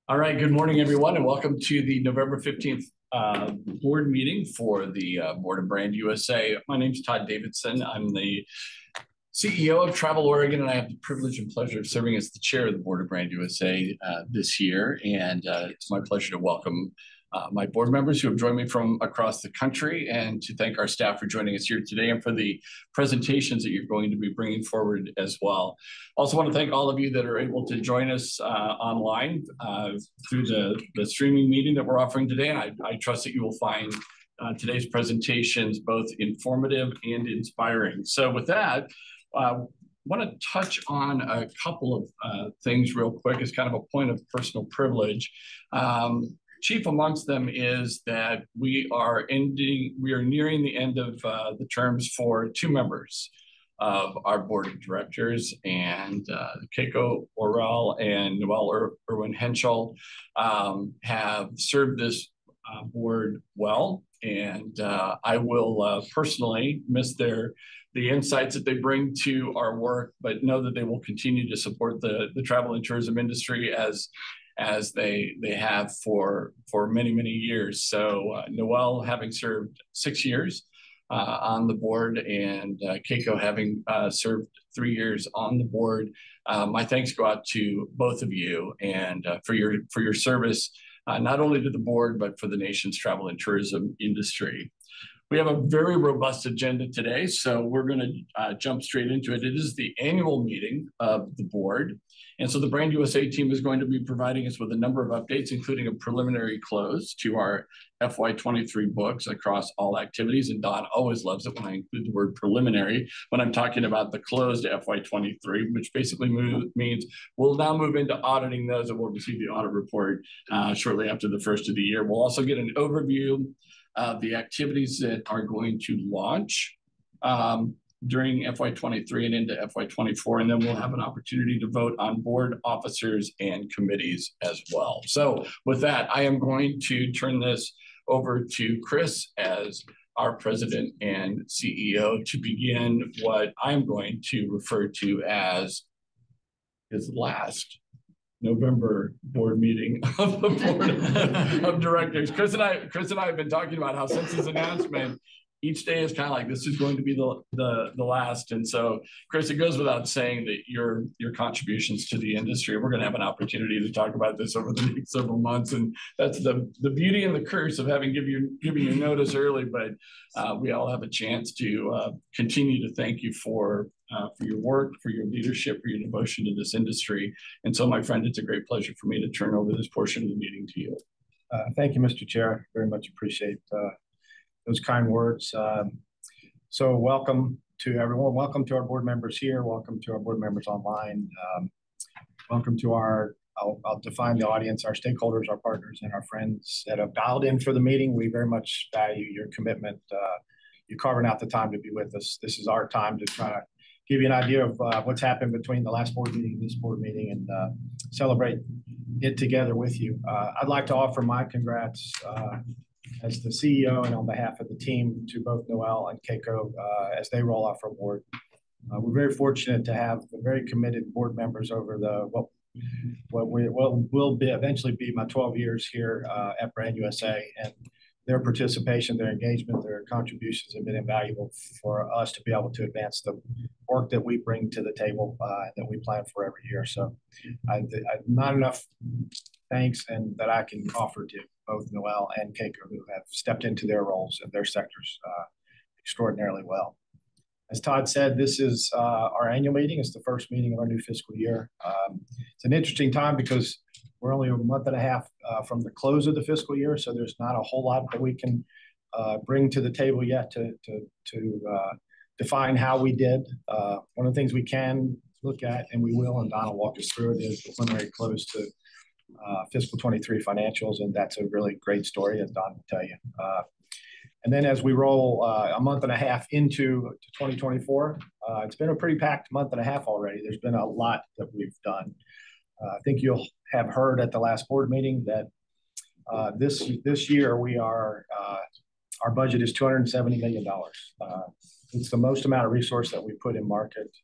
All right, good morning, everyone, and welcome to the November 15th board meeting for the Board of Brand USA. My name is Todd Davidson. I'm the CEO of Travel Oregon, and I have the privilege and pleasure of serving as the chair of the Board of Brand USA this year. And it's my pleasure to welcome my board members who have joined me from across the country, and to thank our staff for joining us here today and for the presentations that you're going to be bringing forward as well. Also want to thank all of you that are able to join us online through the streaming meeting that we're offering today. And I trust that you will find today's presentations both informative and inspiring. So with that, I want to touch on a couple of things real quick as kind of a point of personal privilege. Chief amongst them is that we are nearing the end of the terms for two members of our board of directors, and Keiko Orell and Noelle Irwin Henschel have served this board well, and I will personally miss the insights that they bring to our work, but know that they will continue to support the travel and tourism industry as they have for many, many years. So Noelle having served 6 years on the board, and Keiko having served 3 years on the board, my thanks go out to both of you and for your service, not only to the board, but for the nation's travel and tourism industry. We have a very robust agenda today, so we're going to jump straight into it. It is the annual meeting of the board, and so the Brand USA team is going to be providing us with a number of updates, including a preliminary close to our FY23 books across all activities. And Don always loves it when I include the word preliminary when I'm talking about the closed FY23, which basically means we'll now move into auditing those, and we'll receive the audit report shortly after the first of the year. We'll also get an overview of the activities that are going to launch during FY23 and into FY24, and then we'll have an opportunity to vote on board officers and committees as well. So with that, I am going to turn this over to Chris as our president and CEO to begin what I'm going to refer to as his last November board meeting of the board of directors. Chris and I have been talking about how since his announcement, each day is kind of like, this is going to be the last. And so, Chris, it goes without saying that your contributions to the industry, we're going to have an opportunity to talk about this over the next several months. And that's the beauty and the curse of having given you notice early, but we all have a chance to continue to thank you for your work, for your leadership, for your devotion to this industry. And so, my friend, it's a great pleasure for me to turn over this portion of the meeting to you. Thank you, Mr. Chair. Very much appreciate those kind words. So welcome to everyone. Welcome to our board members here. Welcome to our board members online. Welcome to I'll define the audience, our stakeholders, our partners, and our friends that have dialed in for the meeting. We very much value your commitment. You carving out the time to be with us. This is our time to try to give you an idea of what's happened between the last board meeting and this board meeting, and celebrate it together with you. I'd like to offer my congrats as the CEO and on behalf of the team to both Noelle and Keiko as they roll off our board. We're very fortunate to have very committed board members over what will eventually be my 12 years here at Brand USA, and their participation, their engagement, their contributions have been invaluable for us to be able to advance the work that we bring to the table that we plan for every year. So not enough thanks and that I can offer to both Noelle and Keiko, who have stepped into their roles and their sectors extraordinarily well. As Todd said, this is our annual meeting. It's the first meeting of our new fiscal year. It's an interesting time because we're only a month and a half from the close of the fiscal year, so there's not a whole lot that we can bring to the table yet to define how we did. One of the things we can look at, and we will, and Don will walk us through it, is the preliminary close to fiscal 23 financials, and that's a really great story, as Don will tell you. And then as we roll a month and a half into 2024, it's been a pretty packed month and a half already. There's been a lot that we've done. I think you'll have heard at the last board meeting that this year our budget is $270 million. It's the most amount of resource that we put in market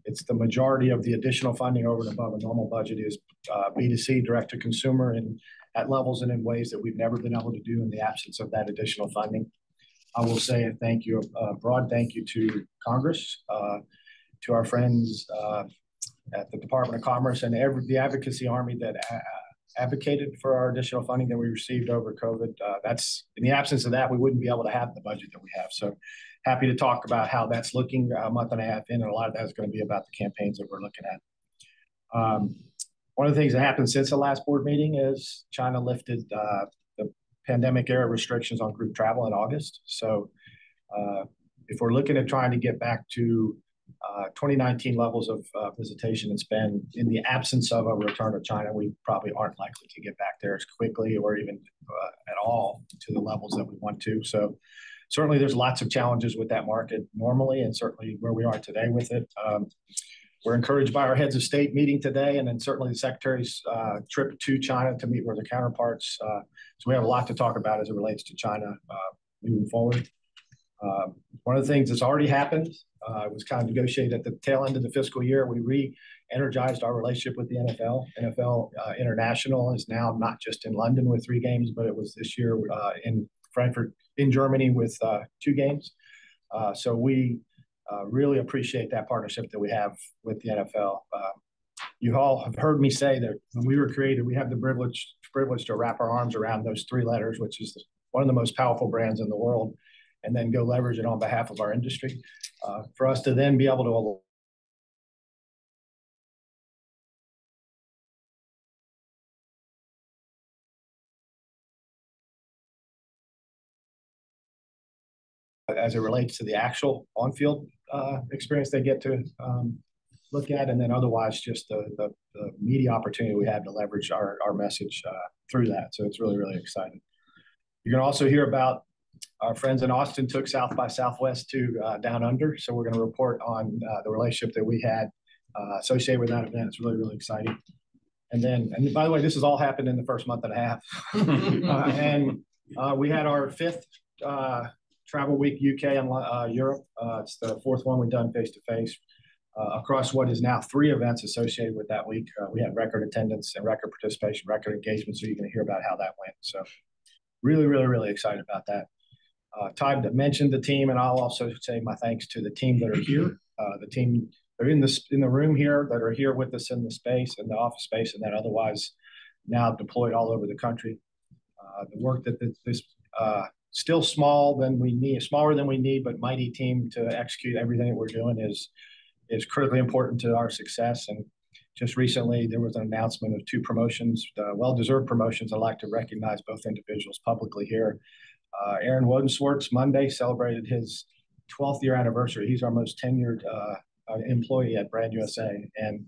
It's the majority of the additional funding over and above a normal budget is B2C, direct to consumer, and at levels and in ways that we've never been able to do in the absence of that additional funding. I will say a thank you, a broad thank you to Congress, to our friends at the Department of Commerce, and the advocacy army that advocated for our additional funding that we received over COVID. That's in the absence of that, we wouldn't be able to have the budget that we have. So happy to talk about how that's looking a month and a half in, and a lot of that is going to be about the campaigns that we're looking at. One of the things that happened since the last board meeting is China lifted the pandemic era restrictions on group travel in August. So if we're looking at trying to get back to 2019 levels of visitation and spend in the absence of a return to China, we probably aren't likely to get back there as quickly or even at all to the levels that we want to. So certainly there's lots of challenges with that market normally, and certainly where we are today with it. We're encouraged by our heads of state meeting today, and then certainly the Secretary's trip to China to meet with their counterparts. So we have a lot to talk about as it relates to China moving forward. One of the things that's already happened was kind of negotiated at the tail end of the fiscal year. We re-energized our relationship with the NFL. NFL International is now not just in London with 3 games, but it was this year in Frankfurt in Germany with 2 games. So we really appreciate that partnership that we have with the NFL. You all have heard me say that when we were created, we have the privilege to wrap our arms around those 3 letters, which is one of the most powerful brands in the world, and then go leverage it on behalf of our industry. For us to then be able to as it relates to the actual on-field experience they get to look at, and then otherwise just the media opportunity we have to leverage our message through that. So it's really, really exciting. You're going to also hear about our friends in Austin took South by Southwest to Down Under. So we're going to report on the relationship that we had associated with that event. It's really, really exciting. And by the way, this has all happened in the first month and a half. We had our 5th Travel Week UK and Europe. It's the 4th one we've done face-to-face across what is now 3 events associated with that week. We had record attendance and record participation, record engagement. So you're going to hear about how that went. So really, really, really excited about that. Todd mentioned the team, and I'll also say my thanks to the team that are here. The team they're in the room here that are here with us in the space, in the office space, and then otherwise now deployed all over the country. The work that this still smaller than we need, but mighty team to execute everything that we're doing is critically important to our success. And just recently, there was an announcement of 2 promotions, well-deserved promotions. I'd like to recognize both individuals publicly here. Aaron Wodenswartz Monday celebrated his 12th year anniversary. He's our most tenured employee at Brand USA, and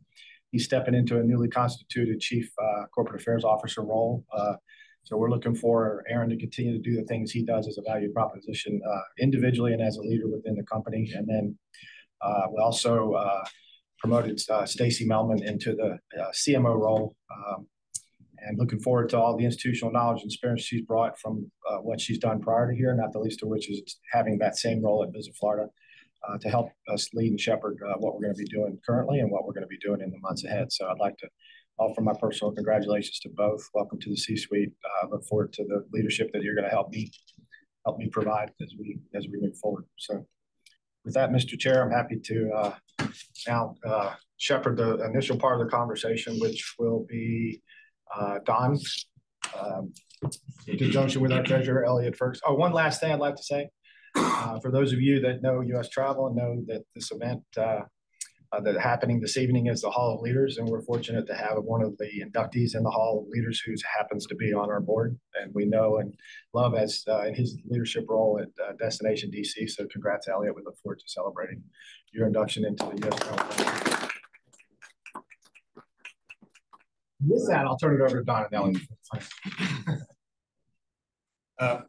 he's stepping into a newly constituted Chief Corporate Affairs Officer role. So we're looking for Aaron to continue to do the things he does as a value proposition individually and as a leader within the company. And then we also promoted Stacy Melman into the CMO role. And looking forward to all the institutional knowledge and experience she's brought from what she's done prior to here, not the least of which is having that same role at Visit Florida to help us lead and shepherd what we're going to be doing currently and what we're going to be doing in the months ahead. So I'd like to offer my personal congratulations to both. Welcome to the C-suite. Look forward to the leadership that you're going to help me provide as we move forward. So with that, Mr. Chair, I'm happy to now shepherd the initial part of the conversation, which will be Don, in conjunction with our treasurer, Elliot Ferguson. Oh, one last thing I'd like to say. For those of you that know U.S. Travel and know that this event that happening this evening is the Hall of Leaders, and we're fortunate to have one of the inductees in the Hall of Leaders who happens to be on our board, and we know and love as in his leadership role at Destination DC. So congrats, Elliot. We look forward to celebrating your induction into the U.S. Travel. With that, I'll turn it over to Don and Elliot.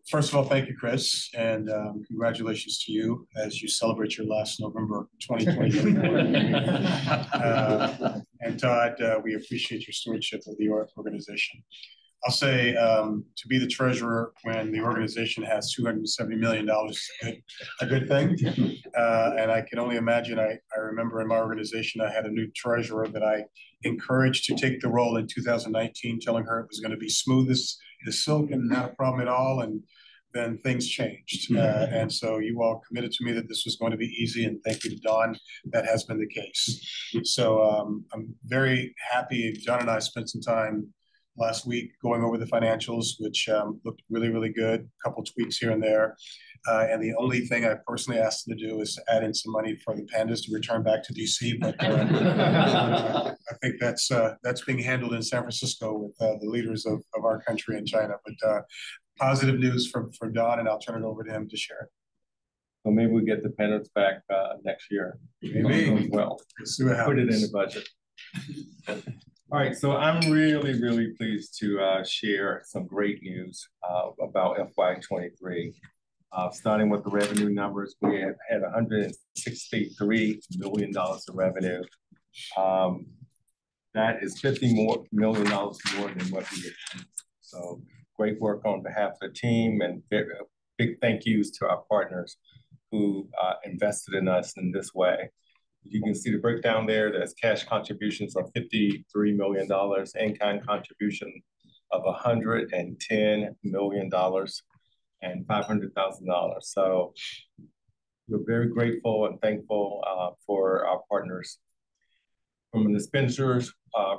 First of all, thank you, Chris, and congratulations to you as you celebrate your last November 2020 board. And Todd, we appreciate your stewardship of the organization. I'll say to be the treasurer when the organization has $270 million is a good thing. And I can only imagine, I remember in my organization, I had a new treasurer that I encouraged to take the role in 2019, telling her it was going to be smooth as silk and not a problem at all. And then things changed. And so you all committed to me that this was going to be easy, and thank you to Dawn, that has been the case. So I'm very happy. John and I spent some time last week going over the financials, which looked really, really good. A couple tweaks here and there. And the only thing I personally asked them to do is to add in some money for the Pandas to return back to DC. But I think that's being handled in San Francisco with the leaders of our country and China. But positive news from Don, and I'll turn it over to him to share it. So maybe we get the Pandas back next year. Maybe. Well, Let's see what happens. put it in the budget. All right, so I'm really, really pleased to share some great news about FY23. Starting with the revenue numbers, we have had $163 million of revenue. That is $50 million more than what we had. So great work on behalf of the team, and big thank yous to our partners who invested in us in this way. You can see the breakdown there. There's cash contributions of $53 million, in-kind contribution of $110 million, and $500,000. So we're very grateful and thankful for our partners. From an expenditures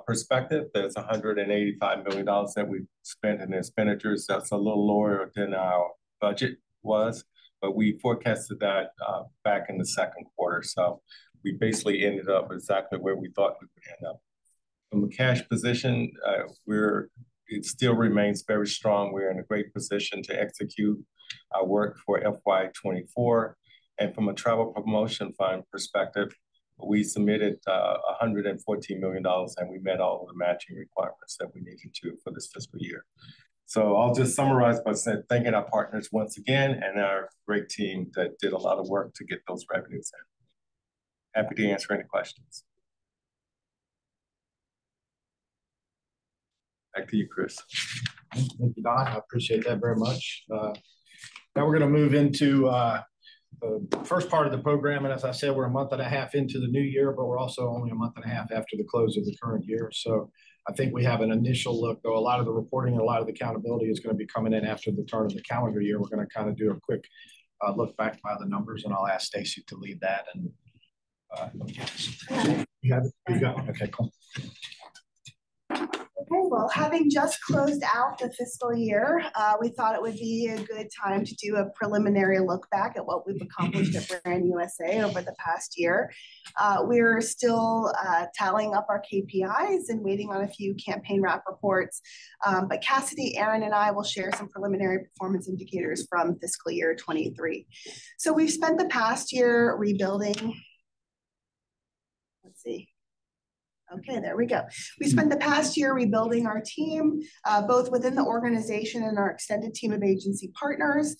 perspective, there's $185 million that we spent in expenditures. That's a little lower than our budget was, but we forecasted that back in the second quarter. So we basically ended up exactly where we thought we would end up. From a cash position, it still remains very strong. We're in a great position to execute our work for FY24. And from a travel promotion fund perspective, we submitted $114 million, and we met all of the matching requirements that we needed to for this fiscal year. So I'll just summarize by saying thanking our partners once again and our great team that did a lot of work to get those revenues in. Happy to answer any questions. Back to you, Chris. Thank you, Don. I appreciate that very much. Now we're going to move into the first part of the program. And as I said, we're a month and a half into the new year, but we're also only a month and a half after the close of the current year. So I think we have an initial look, though a lot of the reporting and a lot of the accountability is going to be coming in after the turn of the calendar year. We're going to kind of do a quick look back by the numbers, and I'll ask Stacy to lead that. And you have it? You got it? Okay, cool. Okay, well, having just closed out the fiscal year, we thought it would be a good time to do a preliminary look back at what we've accomplished at Brand USA over the past year. We're still tallying up our KPIs and waiting on a few campaign wrap reports. But Cassidy, Aaron, and I will share some preliminary performance indicators from fiscal year 23. So we've spent the past year rebuilding. Let's see. Okay, there we go. We spent the past year rebuilding our team, both within the organization and our extended team of agency partners.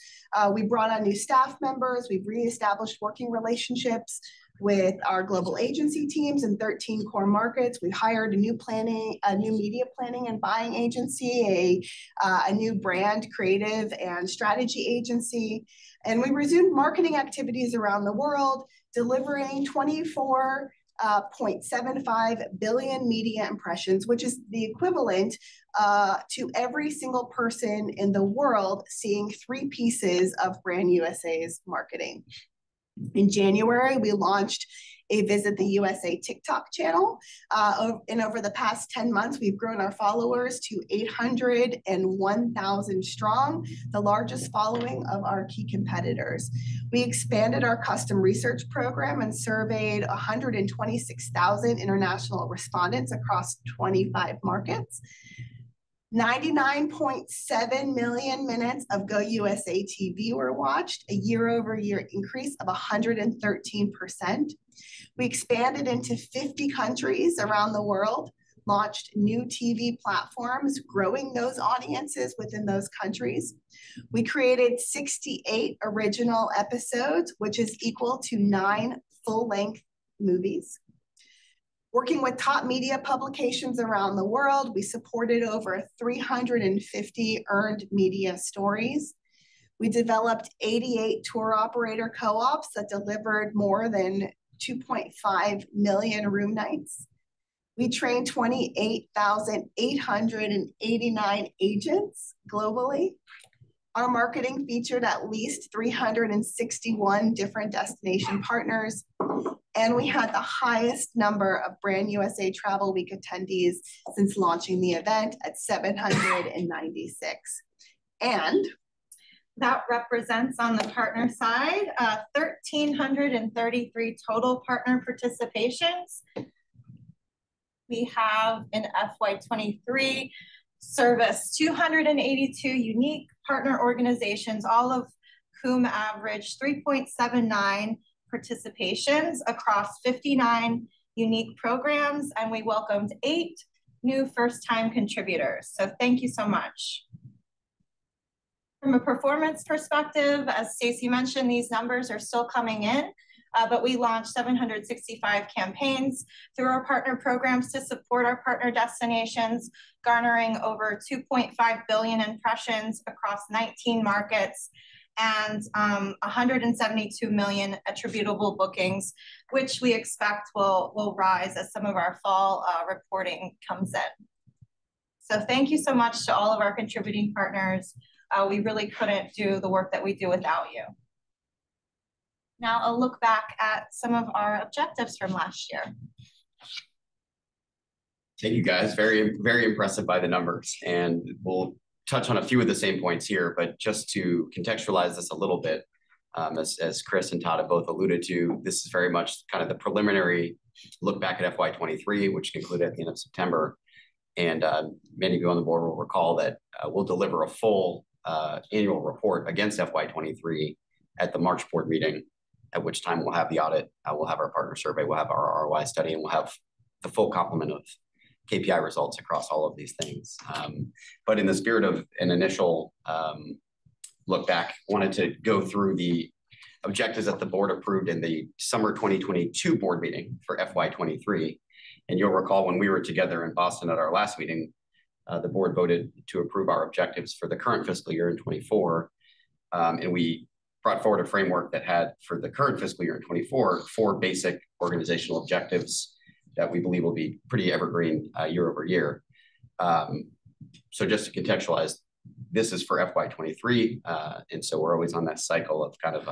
We brought on new staff members. We've reestablished working relationships with our global agency teams in 13 core markets. We hired a new media planning and buying agency, a new brand creative and strategy agency. And we resumed marketing activities around the world, delivering 0.75 billion media impressions, which is the equivalent to every single person in the world seeing 3 pieces of Brand USA's marketing. In January, we launched a Visit the USA TikTok channel. And over the past 10 months, we've grown our followers to 801,000 strong, the largest following of our key competitors. We expanded our custom research program and surveyed 126,000 international respondents across 25 markets. 99.7 million minutes of Go USA TV were watched, a year-over-year increase of 113%. We expanded into 50 countries around the world, launched new TV platforms, growing those audiences within those countries. We created 68 original episodes, which is equal to 9 full-length movies. Working with top media publications around the world, we supported over 350 earned media stories. We developed 88 tour operator co-ops that delivered more than 2.5 million room nights. We trained 28,889 agents globally. Our marketing featured at least 361 different destination partners, and we had the highest number of Brand USA Travel Week attendees since launching the event at 796. And that represents on the partner side, 1,333 total partner participations. We have in FY23 serviced 282 unique partner organizations, all of whom averaged 3.79 participations across 59 unique programs, and we welcomed 8 new first-time contributors. So thank you so much. From a performance perspective, as Stacey mentioned, these numbers are still coming in, but we launched 765 campaigns through our partner programs to support our partner destinations, garnering over 2.5 billion impressions across 19 markets and 172 million attributable bookings, which we expect will rise as some of our fall reporting comes in. So thank you so much to all of our contributing partners. We really couldn't do the work that we do without you. Now I'll look back at some of our objectives from last year. Thank you guys, very, very impressive by the numbers. And we'll touch on a few of the same points here, but just to contextualize this a little bit, as Chris and Todd have both alluded to, this is very much kind of the preliminary look back at FY23, which concluded at the end of September. And many of you on the board will recall that we'll deliver a full annual report against FY23 at the March board meeting, at which time we'll have the audit, we'll have our partner survey, we'll have our ROI study, and we'll have the full complement of KPI results across all of these things. But in the spirit of an initial look back, wanted to go through the objectives that the board approved in the summer 2022 board meeting for FY23. And you'll recall when we were together in Boston at our last meeting, the board voted to approve our objectives for the current fiscal year in 24. And we brought forward a framework that had, for the current fiscal year in 24, 4 basic organizational objectives that we believe will be pretty evergreen year over year. So just to contextualize, this is for FY23. And so we're always on that cycle of kind of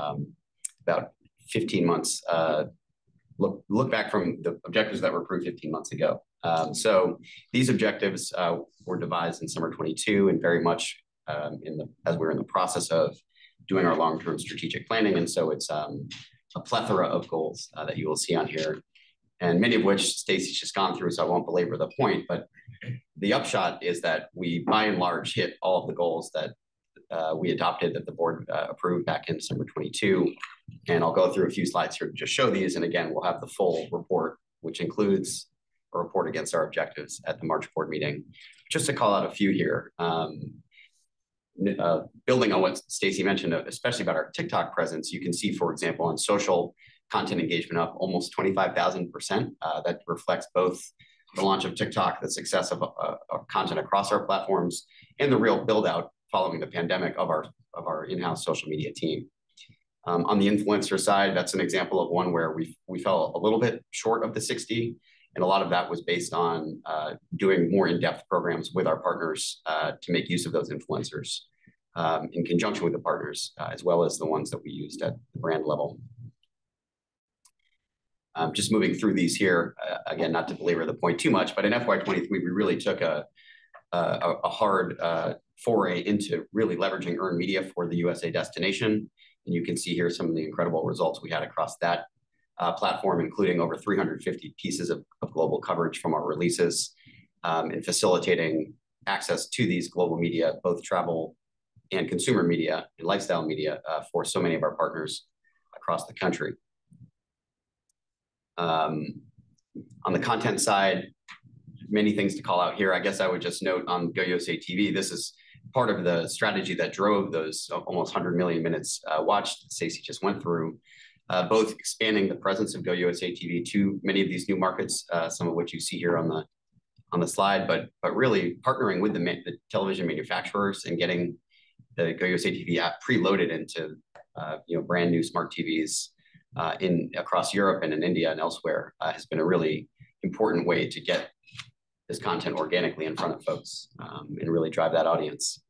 about 15 months, look back from the objectives that were approved 15 months ago. So these objectives were devised in summer 22 and very much as we're in the process of doing our long-term strategic planning. And so it's a plethora of goals that you will see on here, and many of which Stacey's just gone through, so I won't belabor the point, but the upshot is that we, by and large, hit all of the goals that we adopted, that the board approved back in December 22. And I'll go through a few slides here to just show these. And again, we'll have the full report, which includes a report against our objectives at the March board meeting. Just to call out a few here, building on what Stacey mentioned, especially about our TikTok presence, you can see, for example, on social content engagement up almost 25,000%. That reflects both the launch of TikTok, the success of content across our platforms, and the real build out following the pandemic of our in-house social media team. On the influencer side, that's an example of one where we fell a little bit short of the 60, and a lot of that was based on doing more in-depth programs with our partners to make use of those influencers in conjunction with the partners, as well as the ones that we used at the brand level. Just moving through these here, again, not to belabor the point too much, but in FY23, we really took a hard foray into really leveraging earned media for the USA destination. And you can see here some of the incredible results we had across that platform, including over 350 pieces of global coverage from our releases, and facilitating access to these global media, both travel and consumer media and lifestyle media for so many of our partners across the country. On the content side, many things to call out here. I guess I would just note on Go USA TV, this is part of the strategy that drove those almost 100 million minutes watched Stacey just went through. both expanding the presence of Go USA TV to many of these new markets, some of which you see here on the slide, but really partnering with the television manufacturers and getting the Go USA TV app preloaded into brand new smart TVs across Europe and in India and elsewhere has been a really important way to get this content organically in front of folks and really drive that audience.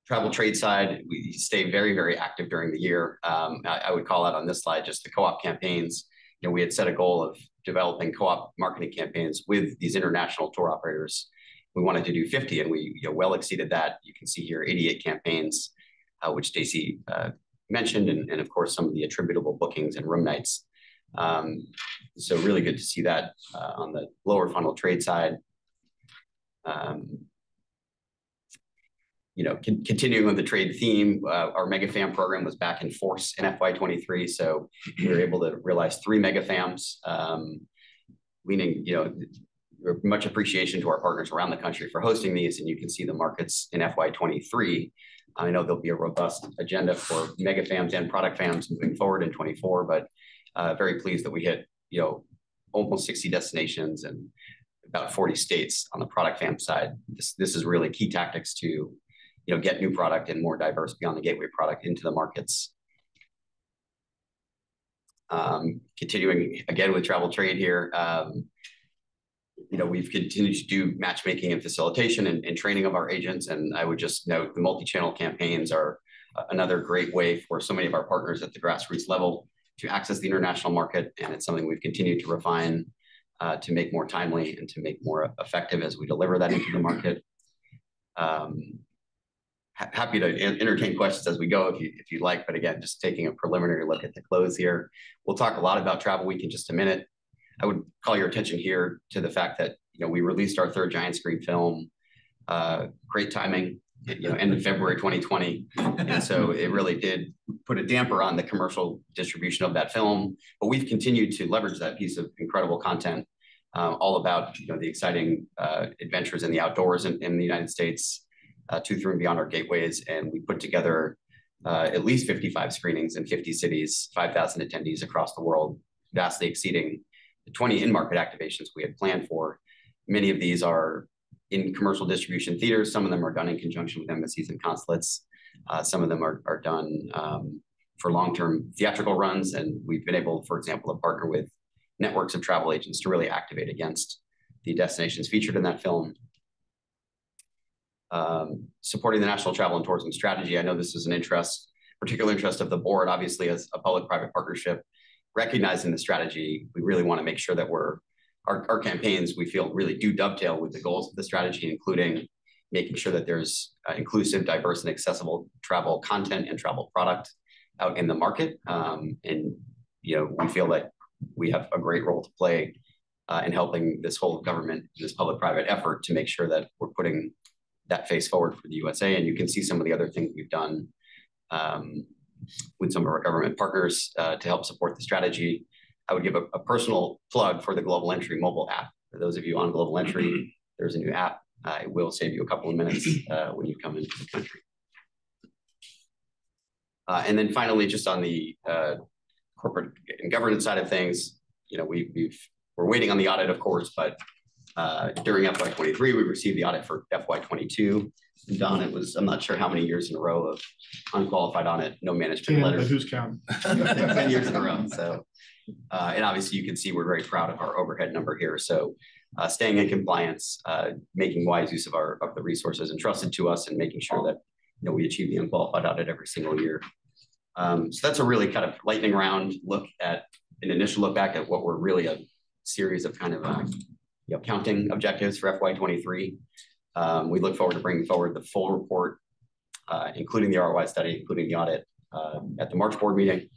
Travel trade side, we stay very, very active during the year. I would call out on this slide just the co-op campaigns. We had set a goal of developing co-op marketing campaigns with these international tour operators. We wanted to do 50, and we well exceeded that. You can see here 88 campaigns, which Stacy mentioned, and of course some of the attributable bookings and room nights. So really good to see that on the lower funnel trade side. Continuing with the trade theme, our mega fam program was back in force in FY23, so we were able to realize 3 mega fams, leaning, much appreciation to our partners around the country for hosting these, and you can see the markets in FY23. I know there'll be a robust agenda for mega fams and product fams moving forward in 24, but very pleased that we hit, almost 60 destinations and about 40 states on the product fam side. This is really key tactics to get new product and more diverse beyond the gateway product into the markets. Continuing again with travel trade here, we've continued to do matchmaking and facilitation and training of our agents. And I would just note the multi-channel campaigns are another great way for so many of our partners at the grassroots level to access the international market. And it's something we've continued to refine to make more timely and to make more effective as we deliver that into the market. Happy to entertain questions as we go if you'd like, but again, just taking a preliminary look at the close here. We'll talk a lot about Travel Week in just a minute. I would call your attention here to the fact that we released our 3rd giant screen film, great timing, end of February 2020, and so it really did put a damper on the commercial distribution of that film. But we've continued to leverage that piece of incredible content, all about the exciting adventures in the outdoors in the United States. To, through, and beyond our gateways, and we put together at least 55 screenings in 50 cities, 5,000 attendees across the world, vastly exceeding the 20 in-market activations we had planned for. Many of these are in commercial distribution theaters. Some of them are done in conjunction with embassies and consulates. Some of them are done for long-term theatrical runs, and we've been able, for example, to partner with networks of travel agents to really activate against the destinations featured in that film. Supporting the National Travel and Tourism Strategy. I know this is an particular interest of the board, obviously, as a public-private partnership. Recognizing the strategy, we really want to make sure that our campaigns, we feel, really do dovetail with the goals of the strategy, including making sure that there's inclusive, diverse, and accessible travel content and travel product out in the market. And we feel that we have a great role to play in helping this whole government, this public-private effort, to make sure that we're putting that face forward for the USA. And you can see some of the other things we've done with some of our government partners to help support the strategy. I would give a personal plug for the Global Entry mobile app. For those of you on Global Entry, there's a new app. It will save you a couple of minutes when you come into the country. And then finally, just on the corporate and governance side of things, we're waiting on the audit, of course, but during FY23, we received the audit for FY22. Don, I'm not sure how many years in a row of unqualified audit, no management letters. Who's counting? 10 years in a row. So, and obviously you can see we're very proud of our overhead number here. So staying in compliance, making wise use of the resources entrusted to us, and making sure that we achieve the unqualified audit every single year. So that's a really kind of lightning round look at an initial look back at what were really a series of kind of counting objectives for FY23. We look forward to bringing forward the full report, including the ROI study, including the audit at the March board meeting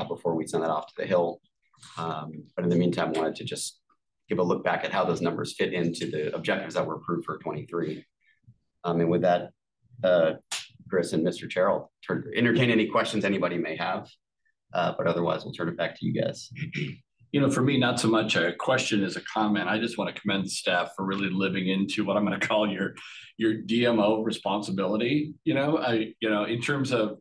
before we send that off to the Hill. But in the meantime, wanted to just give a look back at how those numbers fit into the objectives that were approved for 23. And with that, Chris and Mr. Chair, I'll entertain any questions anybody may have, but otherwise we'll turn it back to you guys. For me, not so much a question as a comment. I just want to commend the staff for really living into what I'm going to call your DMO responsibility. In terms of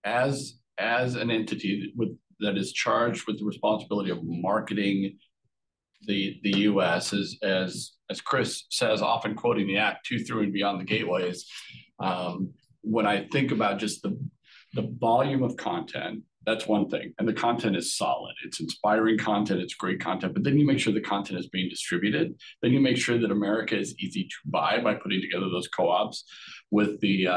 as an entity that is charged with the responsibility of marketing the U.S. as Chris says, often quoting the act, to, through, and beyond the gateways. When I think about just the volume of content, that's one thing. And the content is solid. It's inspiring content. It's great content. But then you make sure the content is being distributed. Then you make sure that America is easy to buy by putting together those co-ops with the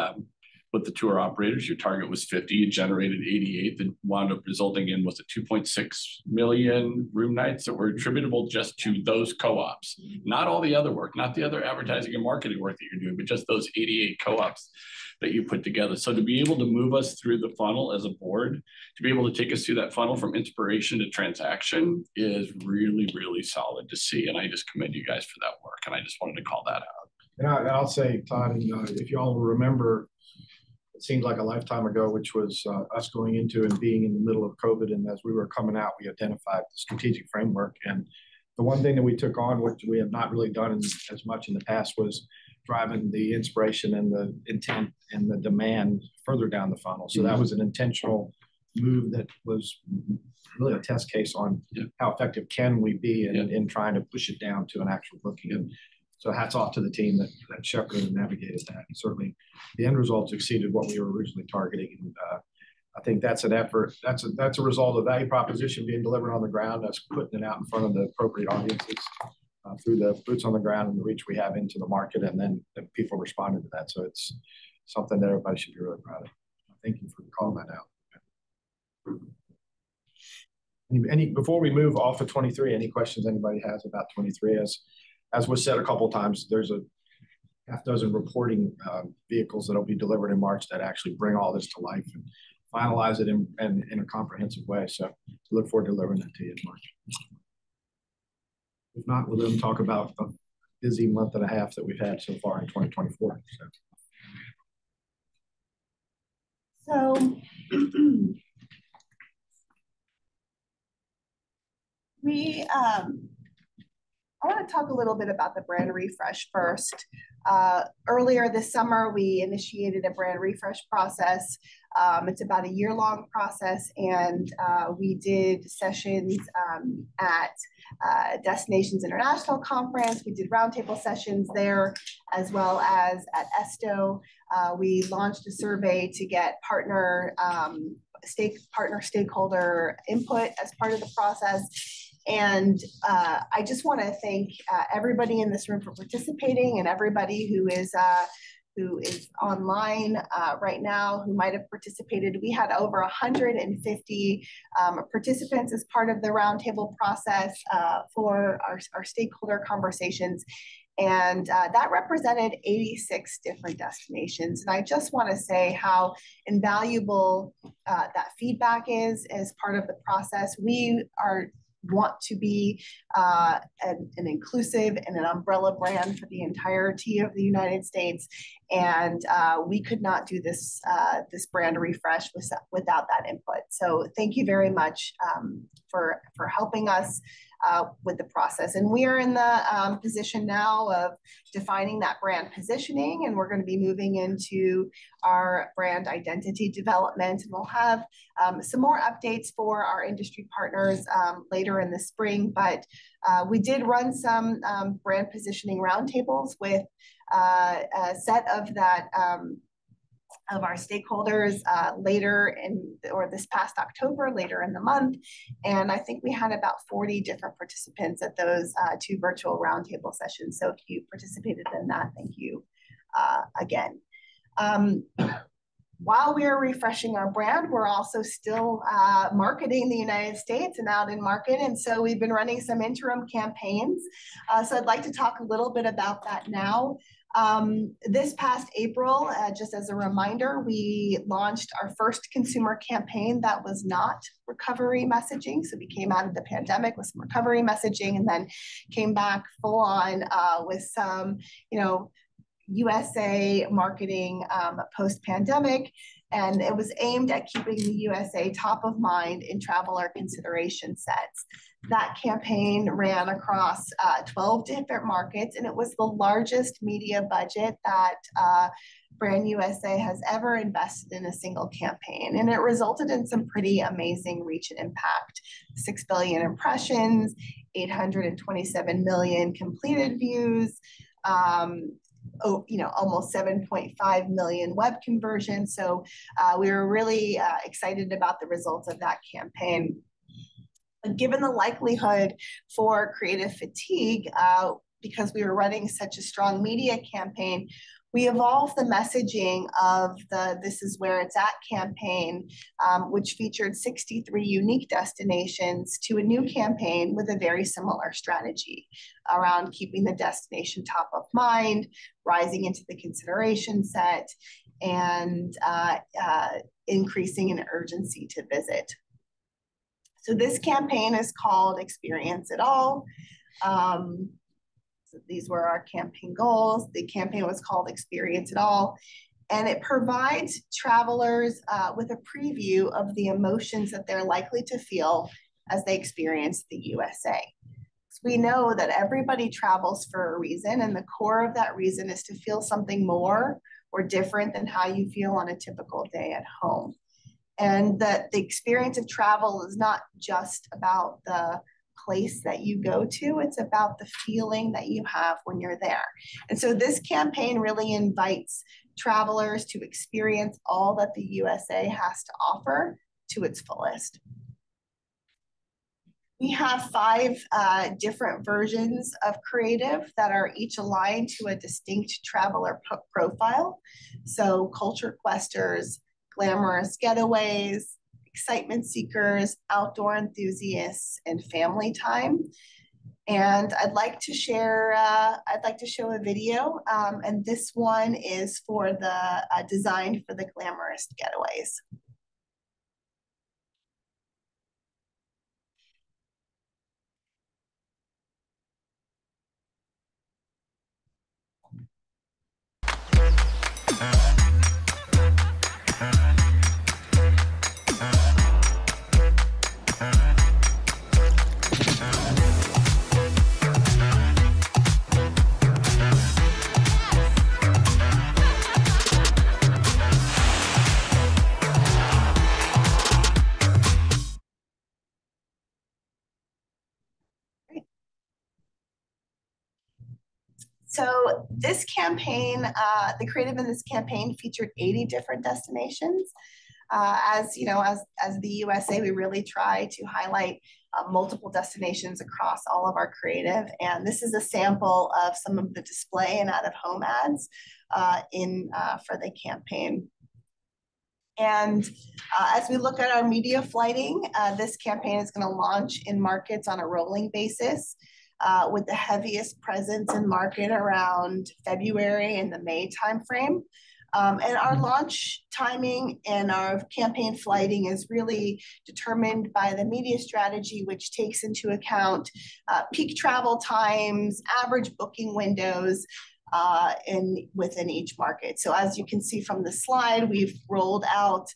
tour operators. Your target was 50. You generated 88 that wound up resulting in, was it 2.6 million room nights that were attributable just to those co-ops. Not all the other work, not the other advertising and marketing work that you're doing, but just those 88 co-ops that you put together. So to be able to move us through the funnel as a board, to be able to take us through that funnel from inspiration to transaction is really, really solid to see. And I just commend you guys for that work. And I just wanted to call that out. And I'll say, Todd, if you all remember, it seemed like a lifetime ago, which was us going into and being in the middle of COVID. And as we were coming out, we identified the strategic framework. And the one thing that we took on, which we have not really done as much in the past, was driving the inspiration and the intent and the demand further down the funnel. So that was an intentional move that was really a test case on how effective can we be in trying to push it down to an actual booking. And so hats off to the team that shepherded and navigated that. And certainly the end results exceeded what we were originally targeting. And I think that's an effort. That's a result of value proposition being delivered on the ground. That's putting it out in front of the appropriate audiences through the boots on the ground and the reach we have into the market. And then people responded to that. So it's something that everybody should be really proud of. Thank you for calling that out. Before we move off of 23, any questions anybody has about 23? As was said a couple of times, there's a half dozen reporting vehicles that'll be delivered in March that actually bring all this to life and finalize it in a comprehensive way. So look forward to delivering that to you in March. If not, we'll then talk about the busy month and a half that we've had so far in 2024. So I want to talk a little bit about the brand refresh first. Earlier this summer, we initiated a brand refresh process. It's about a year-long process, and we did sessions at Destinations International Conference. We did roundtable sessions there, as well as at ESTO. We launched a survey to get stakeholder input as part of the process. And I just want to thank everybody in this room for participating, and everybody who is online right now who might have participated. We had over 150 participants as part of the roundtable process for our stakeholder conversations. And that represented 86 different destinations. And I just want to say how invaluable that feedback is as part of the process. We want to be an inclusive and an umbrella brand for the entirety of the United States. And we could not do this brand refresh without that input. So thank you very much for helping us with the process. And we are in the position now of defining that brand positioning, and we're going to be moving into our brand identity development. And we'll have some more updates for our industry partners later in the spring. But we did run some brand positioning roundtables with a set of that of our stakeholders this past October, later in the month. And I think we had about 40 different participants at those 2 virtual roundtable sessions. So if you participated in that, thank you again. While we're refreshing our brand, we're also still marketing the United States and out in market. And so we've been running some interim campaigns. So I'd like to talk a little bit about that now. This past April, just as a reminder, we launched our first consumer campaign that was not recovery messaging. So we came out of the pandemic with some recovery messaging, and then came back full on with some, USA marketing post-pandemic. And it was aimed at keeping the USA top of mind in traveler consideration sets. That campaign ran across 12 different markets, and it was the largest media budget that Brand USA has ever invested in a single campaign. And it resulted in some pretty amazing reach and impact. 6 billion impressions, 827 million completed views, almost 7.5 million web conversions. So we were really excited about the results of that campaign. But given the likelihood for creative fatigue, because we were running such a strong media campaign, we evolved the messaging of the This Is Where It's At campaign, which featured 63 unique destinations, to a new campaign with a very similar strategy around keeping the destination top of mind, rising into the consideration set, and increasing in urgency to visit. So this campaign is called Experience It All. These were our campaign goals. The campaign was called Experience It All, and it provides travelers with a preview of the emotions that they're likely to feel as they experience the USA. So we know that everybody travels for a reason, and the core of that reason is to feel something more or different than how you feel on a typical day at home. And that the experience of travel is not just about the place that you go to, it's about the feeling that you have when you're there. And so this campaign really invites travelers to experience all that the USA has to offer to its fullest. We have 5 different versions of creative that are each aligned to a distinct traveler profile. So culture questers, glamorous getaways, excitement seekers, outdoor enthusiasts, and family time. And I'd like to show a video, and this one is for the designed for the glamorous getaways. So this campaign, the creative in this campaign featured 80 different destinations. As you know, as the USA, we really try to highlight multiple destinations across all of our creative. And this is a sample of some of the display and out-of-home ads for the campaign. And as we look at our media flighting, this campaign is going to launch in markets on a rolling basis, with the heaviest presence in market around February and the May timeframe. And our launch timing and our campaign flighting is really determined by the media strategy, which takes into account peak travel times, average booking windows, within each market. So as you can see from the slide, we've rolled out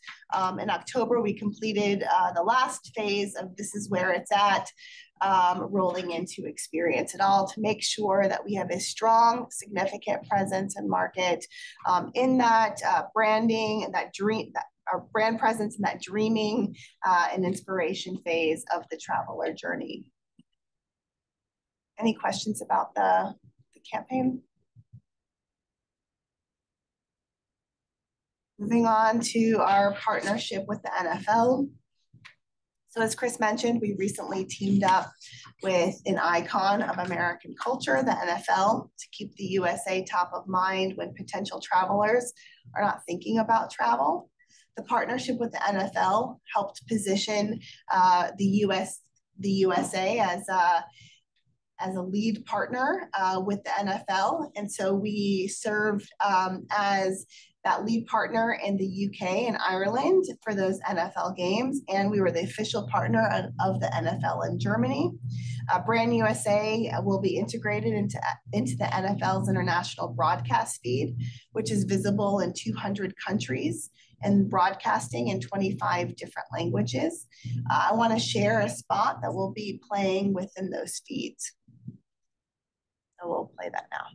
in October, we completed the last phase of This Is Where It's At, rolling into Experience It All to make sure that we have a strong, significant presence in market in that branding and that dream, our brand presence in that dreaming and inspiration phase of the traveler journey. Any questions about the campaign? Moving on to our partnership with the NFL. So as Chris mentioned, we recently teamed up with an icon of American culture, the NFL, to keep the USA top of mind when potential travelers are not thinking about travel. The partnership with the NFL helped position the USA as a lead partner with the NFL. And so we served as that lead partner in the UK and Ireland for those NFL games. And we were the official partner of the NFL in Germany. Brand USA will be integrated into the NFL's international broadcast feed, which is visible in 200 countries. and broadcasting in 25 different languages. I want to share a spot that will be playing within those feeds. So we'll play that now.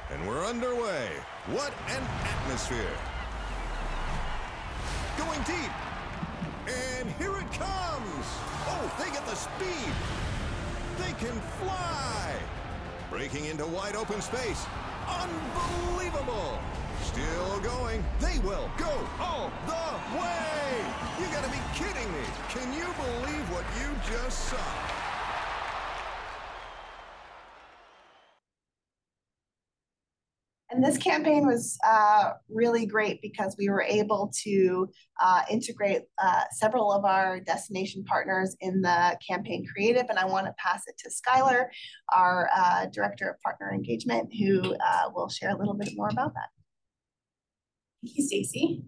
And we're underway. What an atmosphere. Going deep. And here it comes. Oh, they get the speed. They can fly. Breaking into wide open space. Unbelievable. Still going. They will go all the way. You gotta be kidding me. Can you believe what you just saw? And this campaign was really great because we were able to integrate several of our destination partners in the campaign creative. And I want to pass it to Skylar, our Director of Partner Engagement, who will share a little bit more about that. Thank you, Stacey.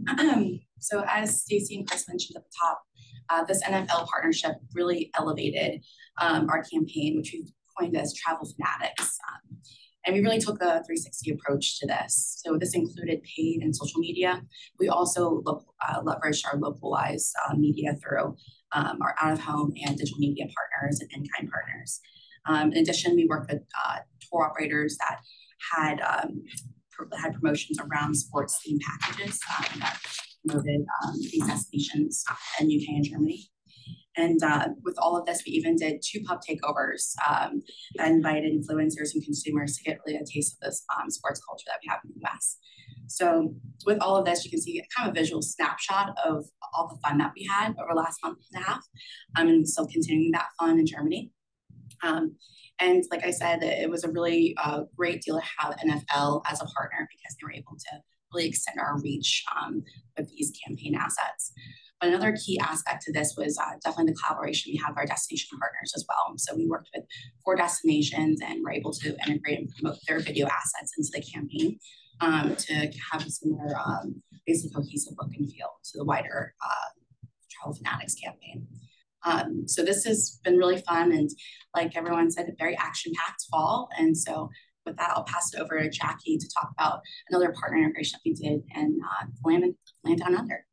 So as Stacey and Chris mentioned at the top, this NFL partnership really elevated our campaign, which we've coined as Travel Fanatics. And we really took a 360 approach to this. So this included paid and social media. We also leveraged our localized media through our out-of-home and digital media partners and in-kind partners. In addition, we worked with tour operators that had promotions around sports themed packages that promoted these destinations in UK and Germany. And with all of this, we even did 2 pub takeovers that invited influencers and consumers to get really a taste of this sports culture that we have in the US. So with all of this, you can see kind of a visual snapshot of all the fun that we had over the last month and a half, and still continuing that fun in Germany. And like I said, it was a really great deal to have NFL as a partner because they were able to really extend our reach with these campaign assets. But another key aspect to this was definitely the collaboration we have with our destination partners as well. So we worked with 4 destinations and were able to integrate and promote their video assets into the campaign to have a similar, basically cohesive look and feel to the wider Travel Fanatics campaign. So this has been really fun and, like everyone said, a very action-packed fall. And so with that, I'll pass it over to Jackie to talk about another partner integration that we did and Land Down Under.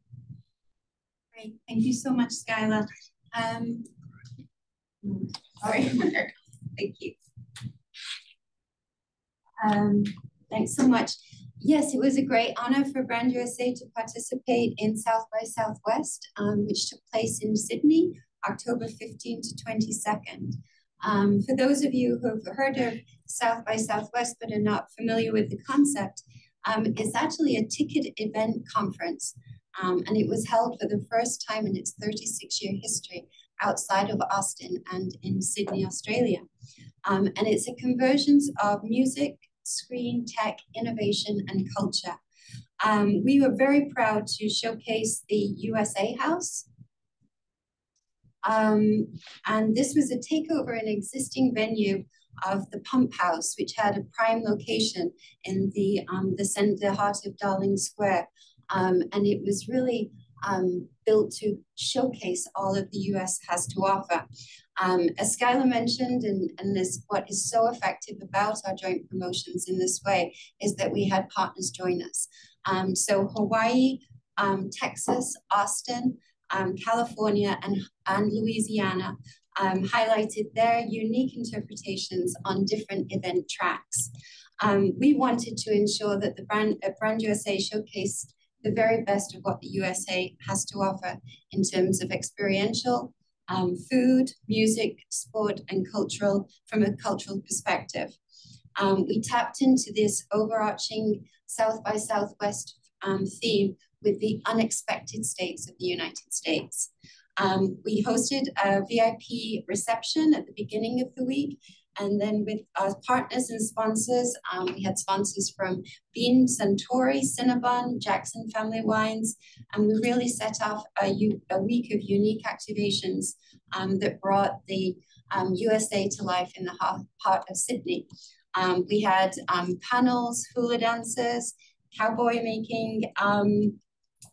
Great, thank you so much, Skylar. Sorry, thank you. Thanks so much. Yes, it was a great honor for Brand USA to participate in South by Southwest, which took place in Sydney, October 15 to 22nd. For those of you who have heard of South by Southwest but are not familiar with the concept, it's actually a ticket event conference. And it was held for the first time in its 36-year history outside of Austin and in Sydney, Australia. And it's a convergence of music, screen, tech, innovation, and culture. We were very proud to showcase the USA House. And this was a takeover in an existing venue of the Pump House, which had a prime location in the center heart of Darling Square. And it was really built to showcase all of the US has to offer. As Skylar mentioned, and this, what is so effective about our joint promotions in this way is that we had partners join us. So Hawaii, Texas, Austin, California, and Louisiana highlighted their unique interpretations on different event tracks. We wanted to ensure that the Brand USA showcased the very best of what the USA has to offer in terms of experiential, food, music, sport, and cultural, from a cultural perspective. We tapped into this overarching South by Southwest theme with the unexpected states of the United States. We hosted a VIP reception at the beginning of the week. And then with our partners and sponsors, we had sponsors from Bean Suntory, Cinnabon, Jackson Family Wines, and we really set off a week of unique activations that brought the USA to life in the heart of Sydney. We had panels, hula dancers, cowboy making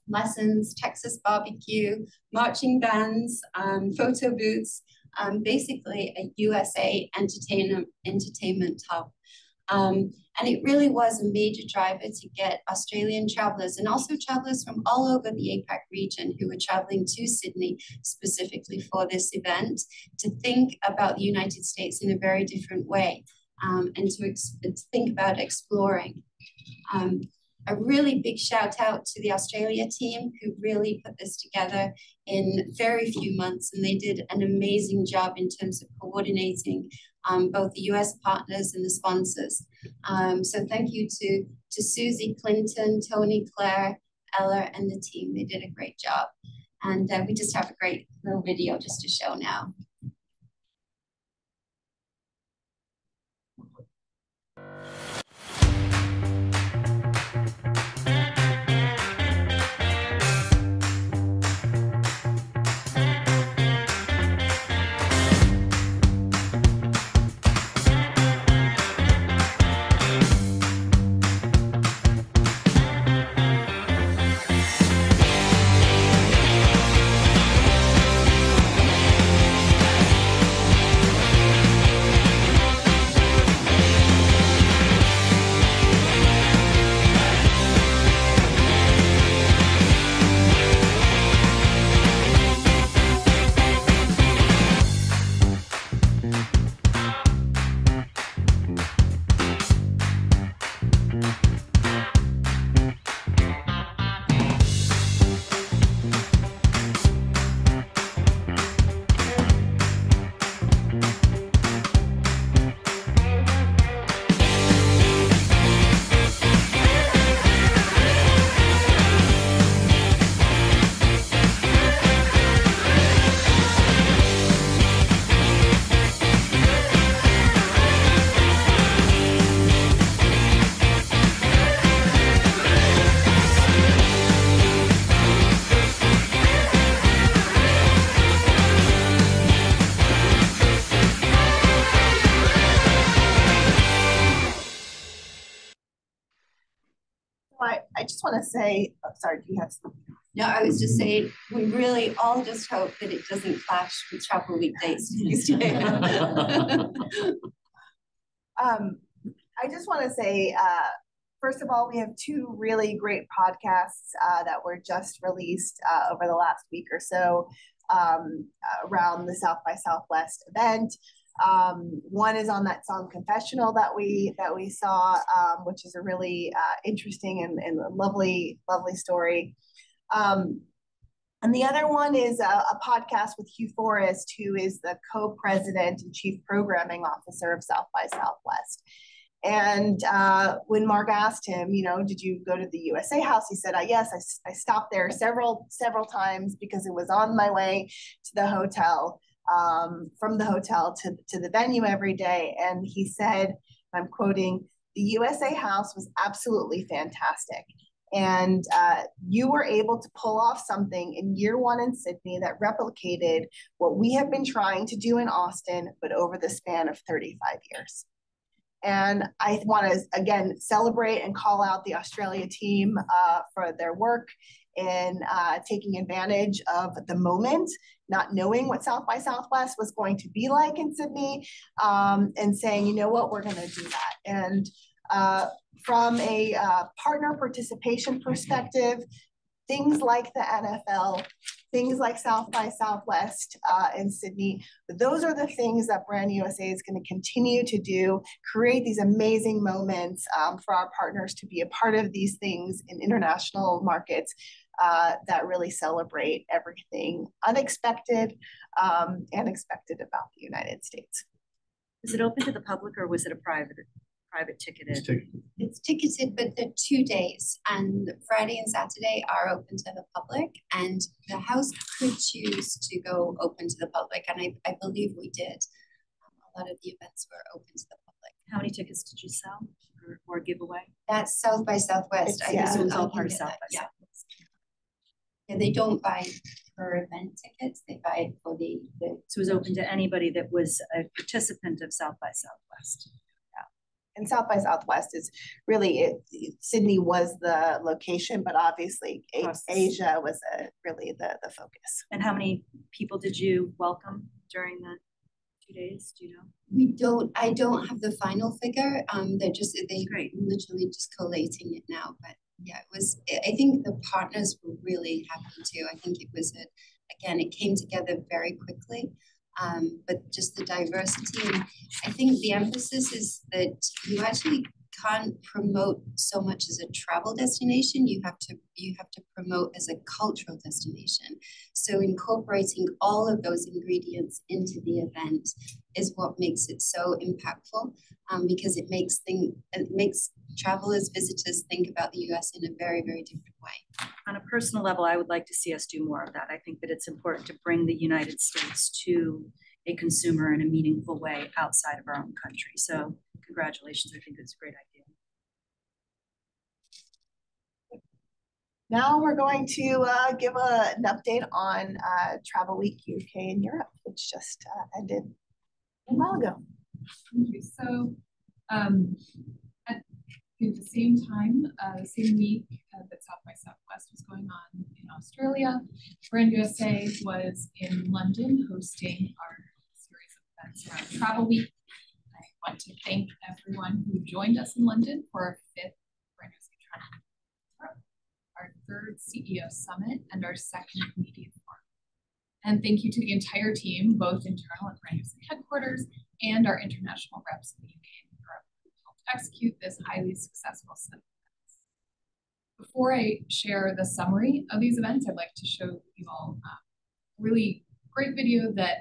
lessons, Texas barbecue, marching bands, photo booths, basically a USA entertainment hub. And it really was a major driver to get Australian travelers and also travelers from all over the APAC region who were traveling to Sydney specifically for this event to think about the United States in a very different way, and to think about exploring. A really big shout out to the Australia team who really put this together in very few months, and they did an amazing job in terms of coordinating both the US partners and the sponsors. So thank you to Susie, Clinton, Tony, Claire, Ella, and the team. They did a great job. And we just have a great little video just to show now. I just want to say, oh, sorry, do you have something? No, I was just saying, we really all just hope that it doesn't clash with travel weekdays. I just want to say, first of all, we have two really great podcasts that were just released over the last week or so around the South by Southwest event. One is on that song Confessional that we saw, which is a really interesting and lovely story. And the other one is a podcast with Hugh Forrest, who is the co-president and chief programming officer of South by Southwest. And when Mark asked him, did you go to the USA House? He said, yes, I stopped there several times because it was on my way to the hotel, from the hotel to the venue every day. And he said, I'm quoting, "The USA House was absolutely fantastic. And you were able to pull off something in year one in Sydney that replicated what we have been trying to do in Austin, but over the span of 35 years. And I want to, again, celebrate and call out the Australia team for their work in taking advantage of the moment, not knowing what South by Southwest was going to be like in Sydney, and saying, you know what, we're going to do that. And from a partner participation perspective, things like the NFL, things like South by Southwest in Sydney, those are the things that Brand USA is going to continue to do, create these amazing moments for our partners to be a part of these things in international markets that really celebrate everything unexpected and expected about the United States. Is it open to the public or was it a private ticketed? It's ticketed, but the 2 days, and Friday and Saturday are open to the public, and the house could choose to go open to the public, and I believe we did. A lot of the events were open to the public. How many tickets did you sell or give away? That's South by Southwest. So it was all part of South by Southwest. Yeah, they don't buy per event tickets, they buy it for the So it was open to anybody that was a participant of South by Southwest. And South by Southwest is really, Sydney was the location, but obviously Asia was really the focus. And how many people did you welcome during the 2 days, do you know? I don't have the final figure. They Great. literally just collating it now. But yeah, I think the partners were really happy too. I think it came together very quickly. But just the diversity, and I think the emphasis is that you actually can't promote so much as a travel destination. You have to promote as a cultural destination. So incorporating all of those ingredients into the event is what makes it so impactful, because it makes travelers, visitors think about the US in a very, very different way. On a personal level, I would like to see us do more of that. I think that it's important to bring the United States to a consumer in a meaningful way outside of our own country. So congratulations, I think it's a great idea. Now we're going to give an update on Travel Week UK and Europe, which just ended a while ago. Thank you. So at the same time, the same week that South by Southwest was going on in Australia, Brand USA was in London hosting our series of events around Travel Week. I want to thank everyone who joined us in London for our 5th Brand USA Travel Week, our 3rd CEO Summit, and our 2nd Media Forum. And thank you to the entire team, both internal at Brand USA headquarters and our international reps in the UK and Europe, who helped execute this highly successful set of events. Before I share the summary of these events, I'd like to show you all a really great video that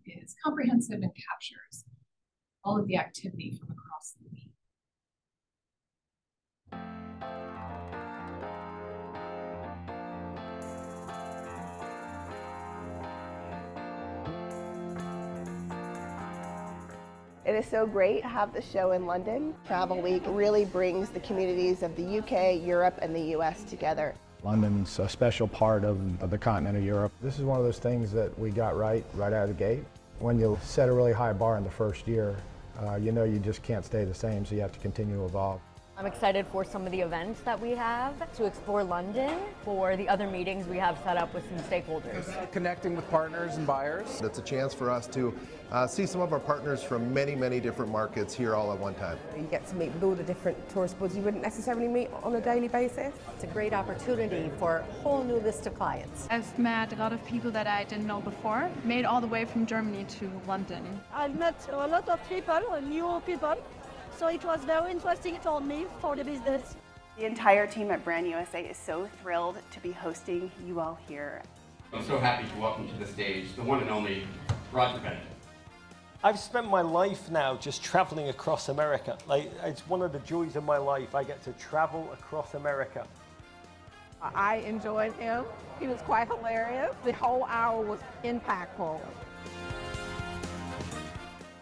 is comprehensive and captures all of the activity from across the week. It is so great to have the show in London. Travel Week really brings the communities of the UK, Europe, and the US together. London's a special part of the continent of Europe. This is one of those things that we got right out of the gate. When you set a really high bar in the first year, you know you just can't stay the same, so you have to continue to evolve. I'm excited for some of the events that we have, to explore London, for the other meetings we have set up with some stakeholders. Connecting with partners and buyers. It's a chance for us to see some of our partners from many, many different markets here all at one time. You get to meet with all the different tourist boards you wouldn't necessarily meet on a daily basis. It's a great opportunity for a whole new list of clients. I've met a lot of people that I didn't know before, made all the way from Germany to London. I've met a lot of people, new people. So it was very interesting for me, for the business. The entire team at Brand USA is so thrilled to be hosting you all here. I'm so happy to welcome to the stage the one and only Roger Bennett. I've spent my life now just traveling across America. It's one of the joys of my life. I get to travel across America. I enjoyed him. He was quite hilarious. The whole hour was impactful.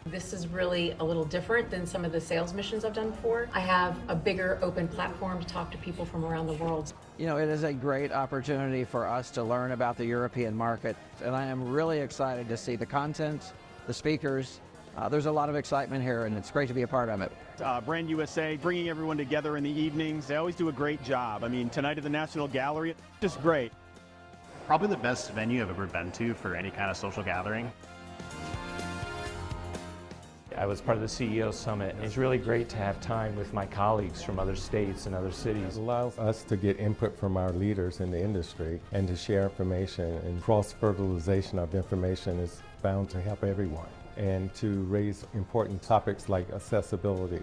This is really a little different than some of the sales missions I've done before. I have a bigger open platform to talk to people from around the world. You know, it is a great opportunity for us to learn about the European market, and I am really excited to see the content, the speakers. There's a lot of excitement here, and it's great to be a part of it. Brand USA, bringing everyone together in the evenings, they always do a great job. I mean, tonight at the National Gallery, just great. Probably the best venue I've ever been to for any kind of social gathering. I was part of the CEO Summit, and it's really great to have time with my colleagues from other states and other cities. It allows us to get input from our leaders in the industry and to share information, and cross-fertilization of information is bound to help everyone, and to raise important topics like accessibility.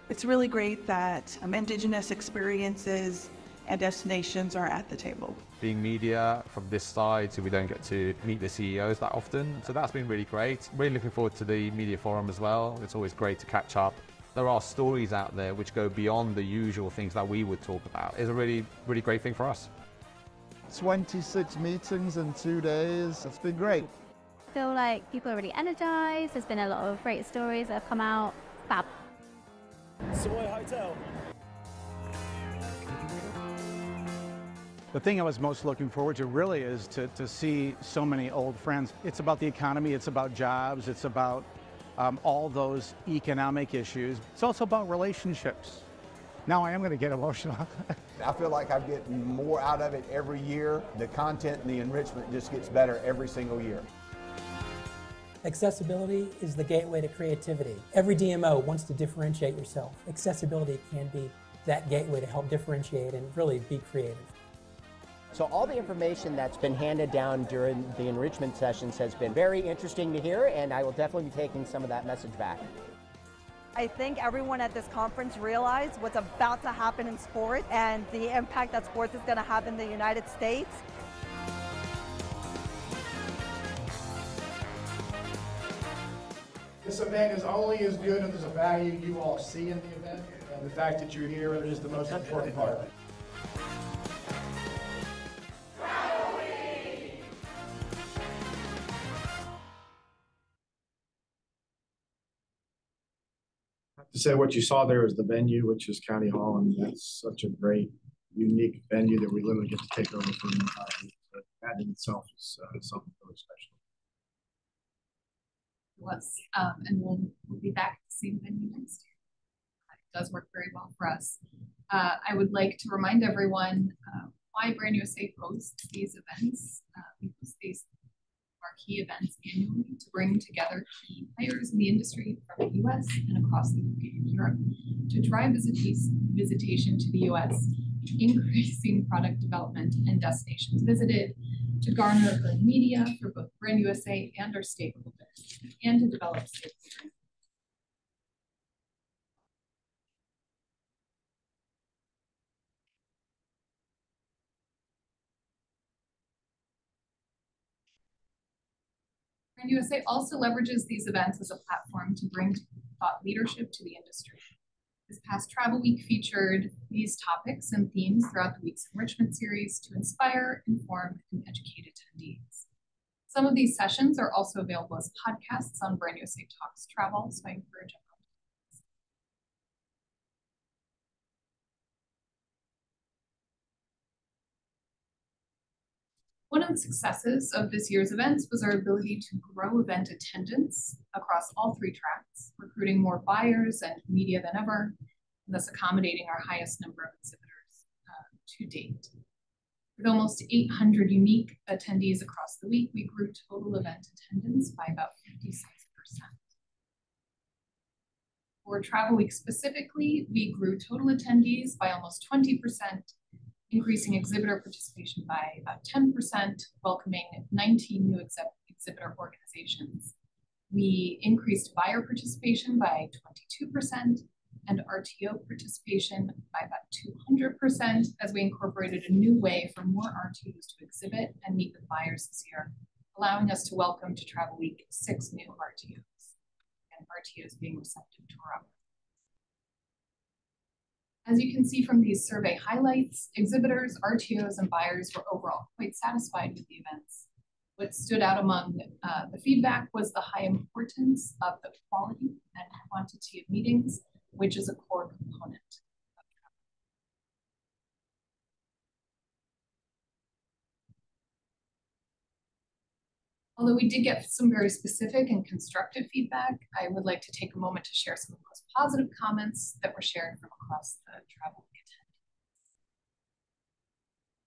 It's really great that Indigenous experiences and destinations are at the table. Being media from this side, so we don't get to meet the CEOs that often. So that's been really great. Really looking forward to the media forum as well. It's always great to catch up. There are stories out there which go beyond the usual things that we would talk about. It's a really, really great thing for us. 26 meetings in 2 days. It's been great. I feel like people are really energized. There's been a lot of great stories that have come out. Fab. Savoy Hotel. The thing I was most looking forward to really is to see so many old friends. It's about the economy, it's about jobs, it's about all those economic issues. It's also about relationships. Now I am going to get emotional. I feel like I'm getting more out of it every year. The content and the enrichment just gets better every single year. Accessibility is the gateway to creativity. Every DMO wants to differentiate yourself. Accessibility can be that gateway to help differentiate and really be creative. So all the information that's been handed down during the enrichment sessions has been very interesting to hear, and I will definitely be taking some of that message back. I think everyone at this conference realized what's about to happen in sport and the impact that sports is going to have in the United States. This event is only as good as the value you all see in the event, and the fact that you're here is the most important part. To say what you saw there is the venue, which is County Hall, and that's such a great, unique venue that we literally get to take over for the entire week. So that in itself is something really special. And we'll be back at the same venue next year. It does work very well for us. I would like to remind everyone why Brand USA hosts these events. We host these marquee events annually to bring together key players in the industry from the US and across the UK and Europe to drive visitation to the US, increasing product development and destinations visited, to garner earned media for both Brand USA and our stakeholders, and to develop stakeholder. Brand USA also leverages these events as a platform to bring thought leadership to the industry. This past Travel Week featured these topics and themes throughout the week's enrichment series to inspire, inform, and educate attendees. Some of these sessions are also available as podcasts on Brand USA Talks Travel, so I encourage everyone. One of the successes of this year's events was our ability to grow event attendance across all three tracks, recruiting more buyers and media than ever, and thus accommodating our highest number of exhibitors to date. With almost 800 unique attendees across the week, we grew total event attendance by about 56%. For Travel Week specifically, we grew total attendees by almost 20%, increasing exhibitor participation by about 10%, welcoming 19 new exhibitor organizations. We increased buyer participation by 22% and RTO participation by about 200% as we incorporated a new way for more RTOs to exhibit and meet with buyers this year, allowing us to welcome to Travel Week 6 new RTOs, and RTOs being receptive to our offer. As you can see from these survey highlights, exhibitors, RTOs, and buyers were overall quite satisfied with the events. What stood out among the feedback was the high importance of the quality and quantity of meetings, which is a core component of travel. Although we did get some very specific and constructive feedback, I would like to take a moment to share some of the most positive comments that were shared from across the Travel Week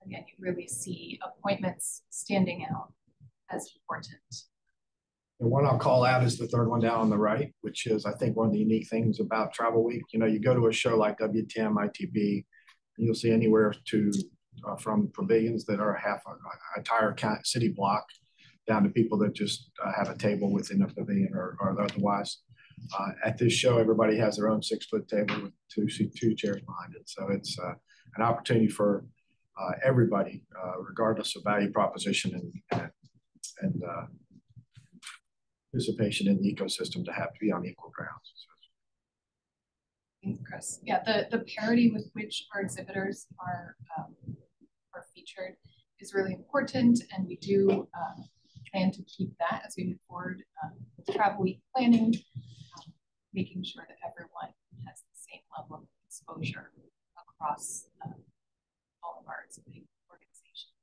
attendees. Again, you really see appointments standing out as important. The one I'll call out is the third one down on the right, which is, I think, one of the unique things about Travel Week. You know, you go to a show like WTM, ITB, and you'll see anywhere to from pavilions that are half an entire city block down to people that just have a table within a pavilion or otherwise. At this show, everybody has their own 6-foot table with two chairs behind it. So it's an opportunity for everybody, regardless of value proposition and participation in the ecosystem, to have to be on equal grounds. Thanks, Chris. Yeah, the parity with which our exhibitors are featured is really important, and we do plan to keep that as we move forward with Travel Week planning, making sure that everyone has the same level of exposure across all of our exhibiting organizations.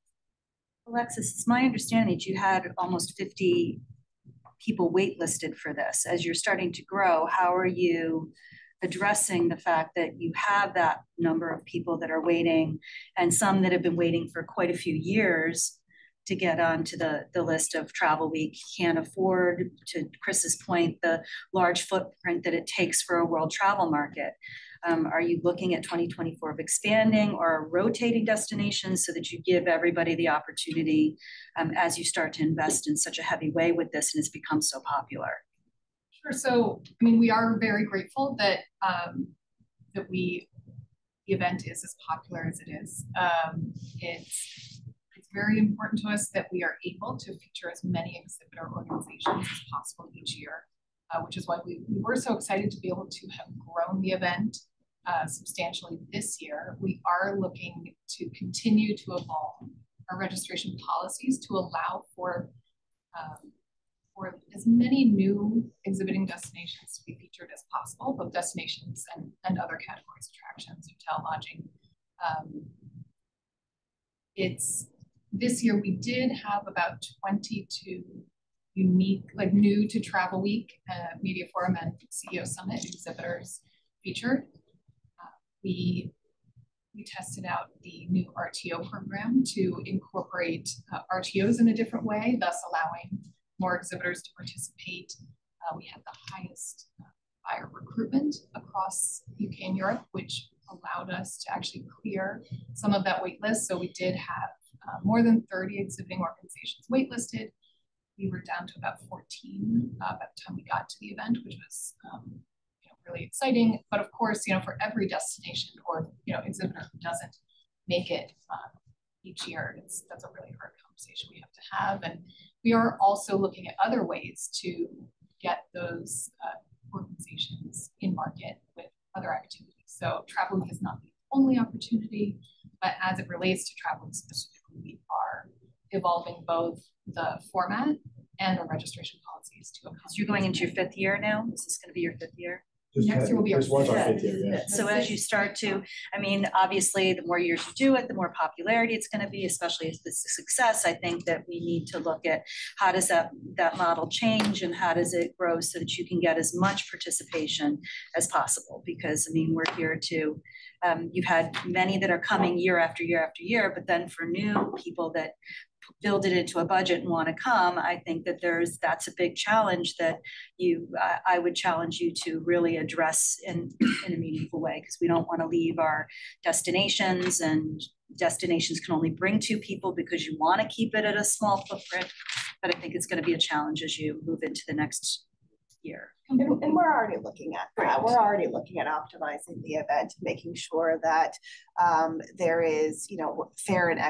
Alexis, it's my understanding that you had almost 50 people waitlisted for this. As you're starting to grow, how are you addressing the fact that you have that number of people that are waiting and some that have been waiting for quite a few years to get onto the list of Travel Week, can't afford, to Chris's point, the large footprint that it takes for a world travel market. Are you looking at 2024 of expanding or rotating destinations so that you give everybody the opportunity as you start to invest in such a heavy way with this and it's become so popular? Sure. So, I mean, we are very grateful that the event is as popular as it is. It's very important to us that we are able to feature as many exhibitor organizations as possible each year, which is why we were so excited to be able to have grown the event substantially this year. We are looking to continue to evolve our registration policies to allow for as many new exhibiting destinations to be featured as possible, both destinations and other categories, attractions, hotel, lodging. This year we did have about 22 unique, like new to Travel Week, Media Forum and CEO Summit exhibitors featured. We tested out the new RTO program to incorporate RTOs in a different way, thus allowing more exhibitors to participate. We had the highest buyer recruitment across UK and Europe, which allowed us to actually clear some of that wait list. So we did have more than 30 exhibiting organizations waitlisted. We were down to about 14 by the time we got to the event, which was really exciting. But of course, for every destination or exhibitor who doesn't make it each year, that's a really hard conversation we have to have. And we are also looking at other ways to get those organizations in market with other activities. So Travel Week is not the only opportunity, but as it relates to Travel Week specifically, we are evolving both the format and the registration policies to accommodate. So you're going into your 5th year now? Is this going to be your 5th year? Next year will be our 5th year, yeah. So as you start to, I mean, obviously, the more years you do it, the more popularity it's going to be, especially if it's a success. I think that we need to look at how does that model change and how does it grow so that you can get as much participation as possible. Because, I mean, we're here to, you've had many that are coming year after year after year, but then for new people that build it into a budget and want to come, I think that that's a big challenge that I would challenge you to really address in a meaningful way, because we don't want to leave our destinations, and destinations can only bring 2 people because you want to keep it at a small footprint. But I think it's going to be a challenge as you move into the next year. And we're already looking at that. We're already looking at optimizing the event, making sure that there is, fair and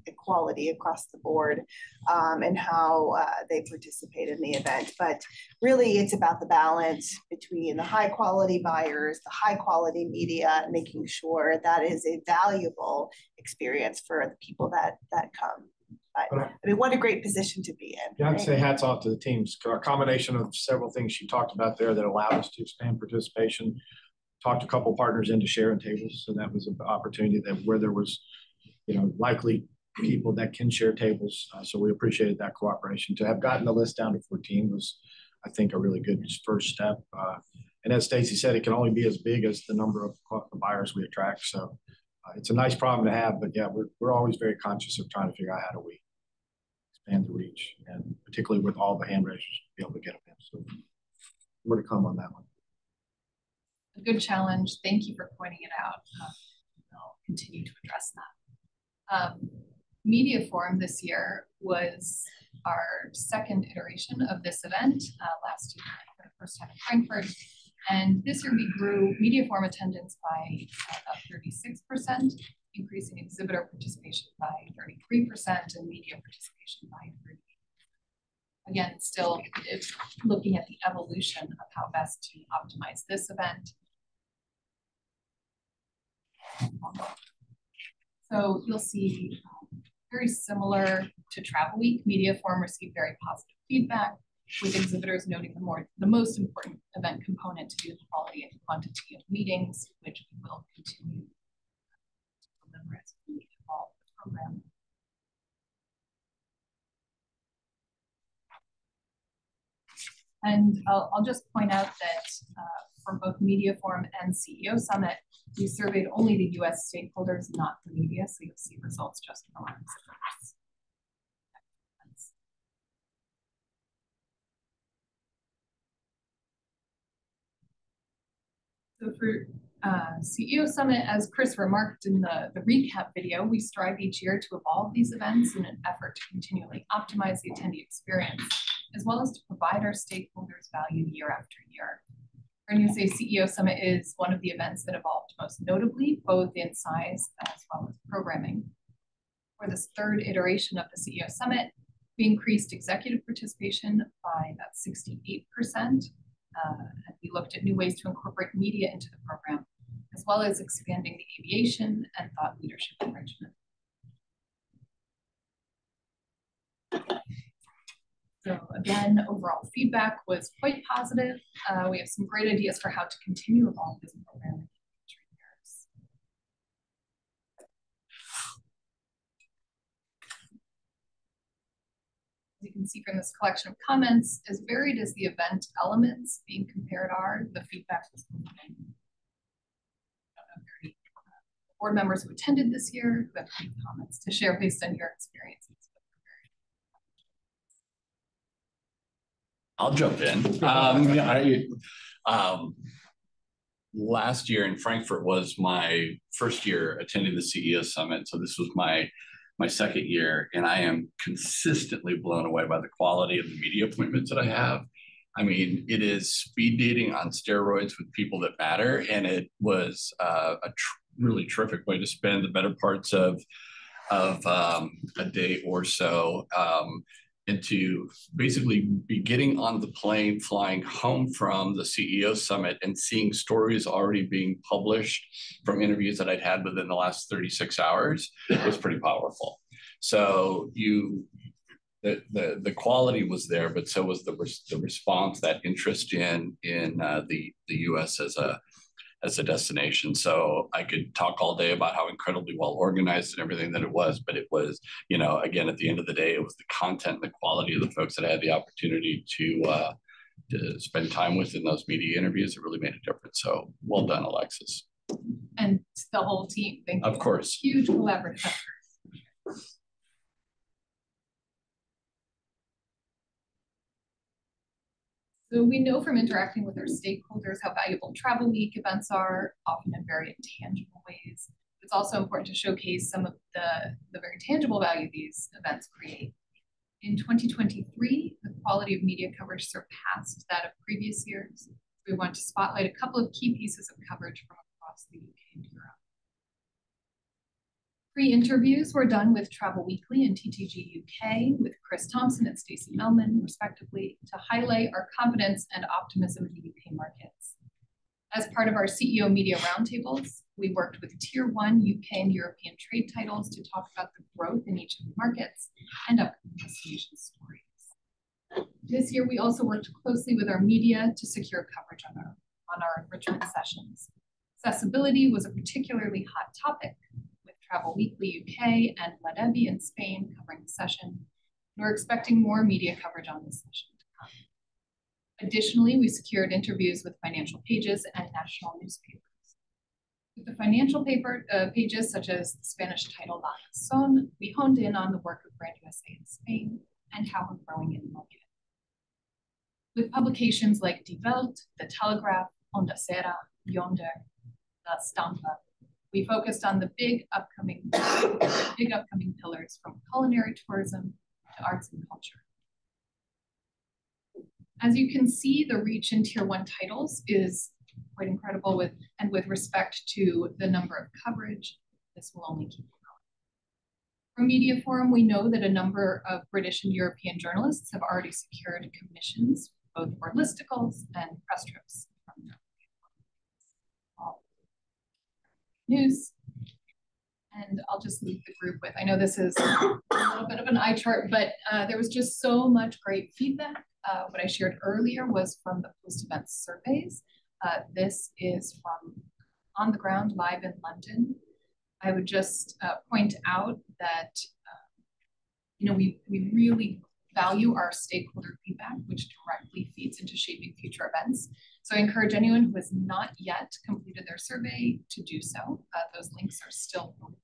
equality across the board, and how they participate in the event. But really, it's about the balance between the high quality buyers, the high quality media, making sure that is a valuable experience for the people that come. I mean, what a great position to be in. Yeah, I'd say hats off to the teams. A combination of several things she talked about there that allowed us to expand participation. Talked a couple partners into sharing tables, so that was an opportunity that where there was, likely people that can share tables. So we appreciated that cooperation. To have gotten the list down to 14 was, I think, a really good first step. And as Stacy said, it can only be as big as the number of buyers we attract. So it's a nice problem to have. But yeah, we're always very conscious of trying to figure out how do we expand the reach, and particularly with all the hand raisers, be able to get them in. So more to come on that one. A good challenge. Thank you for pointing it out. I'll continue to address that. Media Forum this year was our 2nd iteration of this event. Last year for the first time in Frankfurt. And this year we grew Media Forum attendance by about 36%, increasing exhibitor participation by 33% and media participation by 38%. Again, still looking at the evolution of how best to optimize this event. So you'll see very similar to Travel Week, Media Forum received very positive feedback, with exhibitors noting the most important event component to be the quality and quantity of meetings, which we will continue to deliver as we evolve the program. And I'll just point out that for both Media Forum and CEO Summit, we surveyed only the US stakeholders, not the media, so you'll see results just from our exhibitors. So for CEO Summit, as Chris remarked in the recap video, we strive each year to evolve these events in an effort to continually optimize the attendee experience, as well as to provide our stakeholders value year after year. Brand USA CEO Summit is one of the events that evolved most notably, both in size as well as programming. For this third iteration of the CEO Summit, we increased executive participation by about 68%. And we looked at new ways to incorporate media into the program, as well as expanding the aviation and thought leadership enrichment. So again, overall feedback was quite positive. We have some great ideas for how to continue evolving this program. As you can see from this collection of comments, as varied as the event elements being compared are, the feedback was board members who attended this year who have any comments to share based on your experiences. I'll jump in. Last year in Frankfurt was my first year attending the CEO Summit, so this was my second year, and I am consistently blown away by the quality of the media appointments that I have. I mean, it is speed dating on steroids with people that matter, and it was a really terrific way to spend the better parts of a day or so, and to basically be getting on the plane, flying home from the CEO Summit and seeing stories already being published from interviews that I'd had within the last 36 hours was pretty powerful. So the quality was there, but so was the response, that interest in the U.S. as a destination. So I could talk all day about how incredibly well organized and everything that it was, but it was, you know, again, at the end of the day, it was the content and the quality of the folks that I had the opportunity to spend time with in those media interviews that really made a difference. So well done, Alexis. And the whole team, thank you. Of course. Huge collaborative effort. So we know from interacting with our stakeholders how valuable Travel Week events are, often in very intangible ways. It's also important to showcase some of the very tangible value these events create. In 2023, the quality of media coverage surpassed that of previous years. We want to spotlight a couple of key pieces of coverage from across the UK and Europe. Pre-interviews were done with Travel Weekly and TTG UK with Chris Thompson and Stacey Melman, respectively, to highlight our confidence and optimism in the UK markets. As part of our CEO Media Roundtables, we worked with Tier 1 UK and European trade titles to talk about the growth in each of the markets and upcoming destination stories. This year, we also worked closely with our media to secure coverage on our enrichment sessions. Accessibility was a particularly hot topic, Travel Weekly UK and La Debbie in Spain covering the session. And we're expecting more media coverage on this session to come. Additionally, we secured interviews with financial pages and national newspapers. With the financial pages, such as the Spanish title La Razón, we honed in on the work of Brand USA in Spain and how we're growing in the market. With publications like Die Welt, The Telegraph, Onda Cero, Yonder, La Stampa, we focused on the big upcoming pillars from culinary tourism to arts and culture. As you can see, the reach in Tier 1 titles is quite incredible with respect to the number of coverage, this will only keep growing. From Media Forum, we know that a number of British and European journalists have already secured commissions, both for listicles and press trips from Europe. News. And I'll just leave the group with, I know this is a little bit of an eye chart, but there was just so much great feedback. What I shared earlier was from the post-event surveys. This is from on the ground live in London. I would just point out that we really value our stakeholder feedback, which directly feeds into shaping future events. So I encourage anyone who has not yet completed their survey to do so. Those links are still open.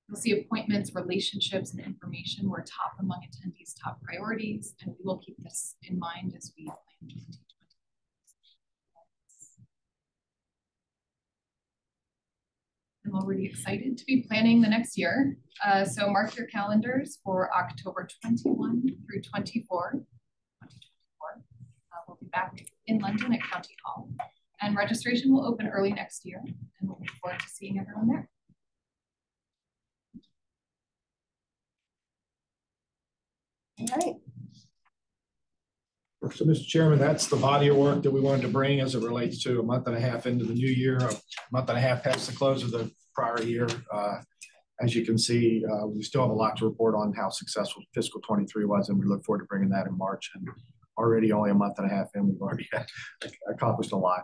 You'll see appointments, relationships, and information were top among attendees' top priorities, and we will keep this in mind as we plan 2020. I'm already excited to be planning the next year. So mark your calendars for October 21 through 24. 2024. We'll be back in London at County Hall. And registration will open early next year. And we'll look forward to seeing everyone there. All right. So, Mr. Chairman, that's the body of work that we wanted to bring as it relates to a month and a half into the new year, a month and a half past the close of the prior year. As you can see, we still have a lot to report on how successful fiscal 23 was, and we look forward to bringing that in March. And already only a month and a half in, we've already accomplished a lot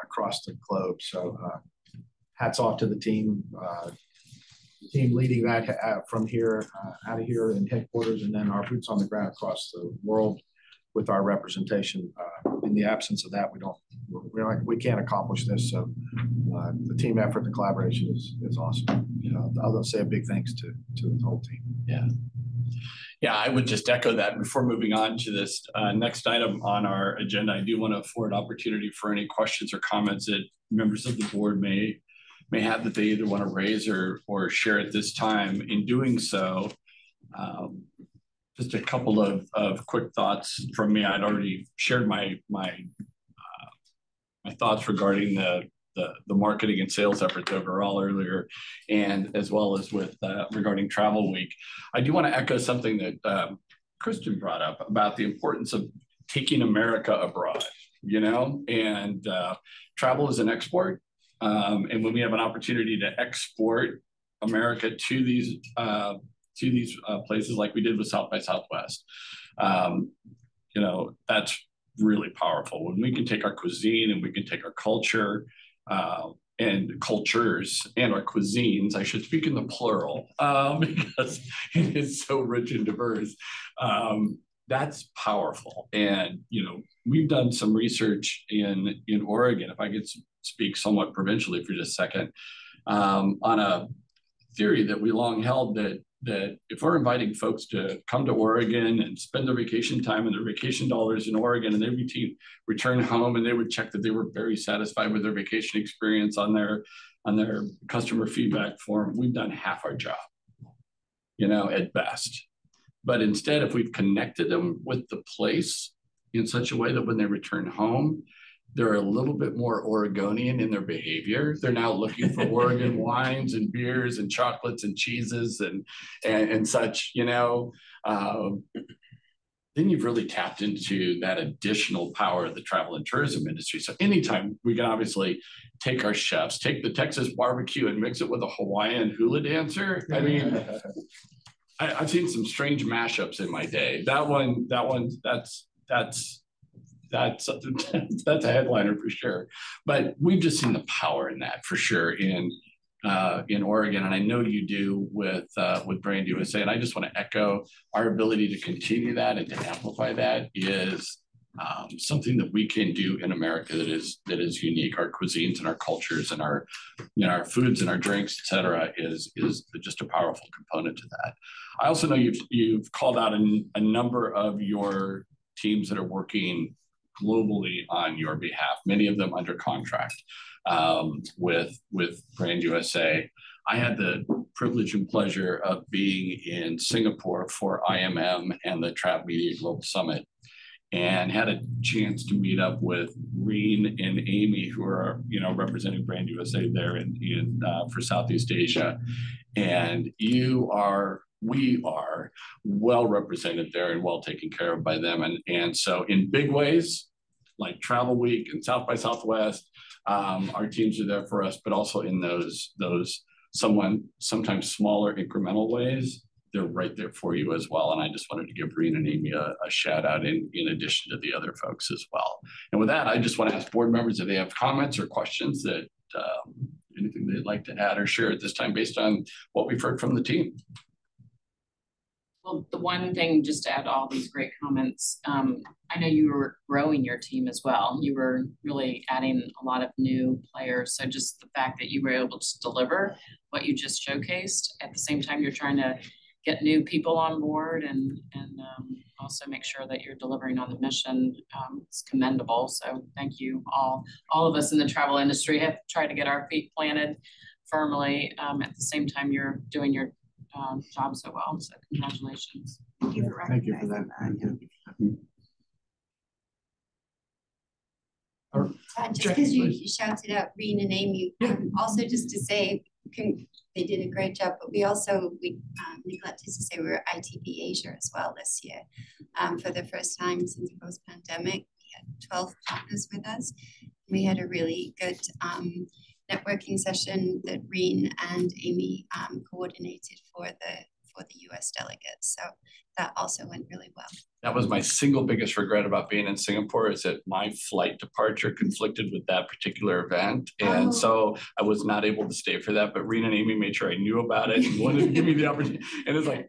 across the globe. So hats off to the team leading that from here, out of here in headquarters, and then our boots on the ground across the world with our representation. In the absence of that, we can't accomplish this. So the team effort, the collaboration is awesome. I'll say a big thanks to the whole team. Yeah, I would just echo that. Before moving on to this next item on our agenda, I do want to afford opportunity for any questions or comments that members of the board may have that they either want to raise or share at this time. In doing so, just a couple of quick thoughts from me. I'd already shared my thoughts regarding the marketing and sales efforts overall earlier, and as well as with regarding Travel Week. I do want to echo something that Kristen brought up about the importance of taking America abroad, and travel is an export. And when we have an opportunity to export America to these places like we did with South by Southwest, that's really powerful. When we can take our cuisine and we can take our culture and cultures and our cuisines, I should speak in the plural, because it is so rich and diverse. That's powerful. And, we've done some research in Oregon, if I could speak somewhat provincially for just a second, on a theory that we long held that if we're inviting folks to come to Oregon and spend their vacation time and their vacation dollars in Oregon, and they return home and they would check that they were very satisfied with their vacation experience on their customer feedback form, we've done half our job, at best. But instead, if we've connected them with the place in such a way that when they return home, they're a little bit more Oregonian in their behavior. They're now looking for Oregon wines and beers and chocolates and cheeses and such, then you've really tapped into that additional power of the travel and tourism industry. So anytime we can obviously take our chefs, take the Texas barbecue and mix it with a Hawaiian hula dancer. I mean, I've seen some strange mashups in my day. That's a headliner for sure. But we've just seen the power in that for sure in Oregon, and I know you do with Brand USA. And I just want to echo our ability to continue that and to amplify that is something that we can do in America that is unique. Our cuisines and our cultures and our foods and our drinks, etc., is just a powerful component to that. I also know you've called out a number of your teams that are working globally on your behalf, many of them under contract with Brand USA. I had the privilege and pleasure of being in Singapore for IMM and the Trav Media Global Summit, and had a chance to meet up with Reen and Amy, who are representing Brand USA there in for Southeast Asia. And we are well represented there and well taken care of by them. And so in big ways, like Travel Week and South by Southwest, our teams are there for us, but also in those sometimes smaller incremental ways, they're right there for you as well. And I just wanted to give Reen and Amy a shout out in addition to the other folks as well. And with that, I just want to ask board members if they have comments or questions that anything they'd like to add or share at this time based on what we've heard from the team. Well, the one thing, just to add to all these great comments, I know you were growing your team as well. You were really adding a lot of new players. So just the fact that you were able to deliver what you just showcased, at the same time you're trying to get new people on board and also make sure that you're delivering on the mission, it's commendable. So thank you all. All of us in the travel industry have tried to get our feet planted firmly. At the same time, you're doing your job so well. So congratulations. Thank you for Thank you for recognizing that. Just because you shouted out Reen and Amy, also just to say they did a great job, but we neglected to say we were ITB Asia as well this year. For the first time since post-pandemic, we had 12 partners with us. We had a really good networking session that Reen and Amy coordinated for the US delegates. So that also went really well. That was my single biggest regret about being in Singapore, is that my flight departure conflicted with that particular event. And so I was not able to stay for that, but Reen and Amy made sure I knew about it and wanted to give me the opportunity. And it's like,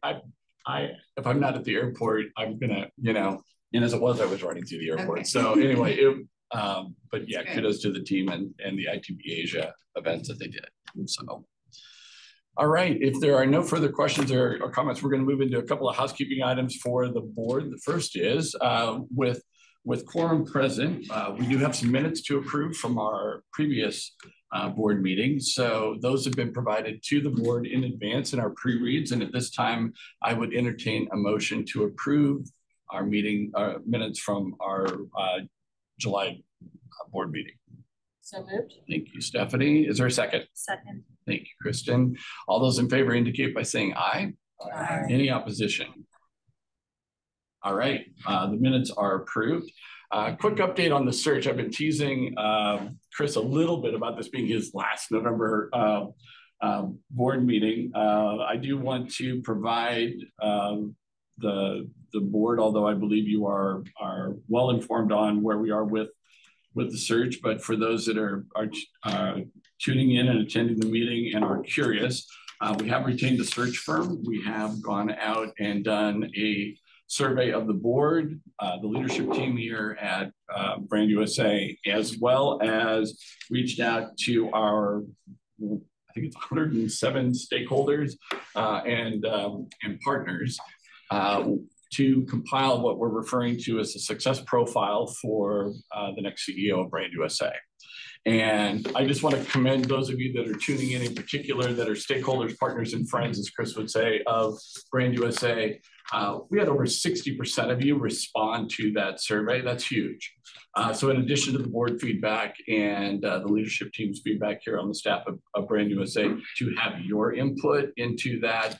if I'm not at the airport, I'm gonna, and as it was, I was running through the airport. Okay. So anyway, but yeah, kudos to the team and the ITB Asia events that they did. So. All right, if there are no further questions or comments, we're going to move into a couple of housekeeping items for the board. The first is with quorum present, we do have some minutes to approve from our previous board meeting. So those have been provided to the board in advance in our pre-reads. And at this time, I would entertain a motion to approve our meeting minutes from our July board meeting. So moved. Thank you, Stephanie. Is there a second? Second. Thank you, Kristen. All those in favor indicate by saying aye. Aye. Any opposition? All right, the minutes are approved. Quick update on the search. I've been teasing Chris a little bit about this being his last November board meeting. I do want to provide the board, although I believe you are well informed on where we are with the search, but for those that are tuning in and attending the meeting and are curious, we have retained a search firm. We have gone out and done a survey of the board, the leadership team here at Brand USA, as well as reached out to our, I think it's 107 stakeholders and partners to compile what we're referring to as a success profile for the next CEO of Brand USA. And I just want to commend those of you that are tuning in particular, that are stakeholders, partners, and friends, as Chris would say, of Brand USA. We had over 60% of you respond to that survey. That's huge. So in addition to the board feedback and the leadership team's feedback here on the staff of Brand USA, to have your input into that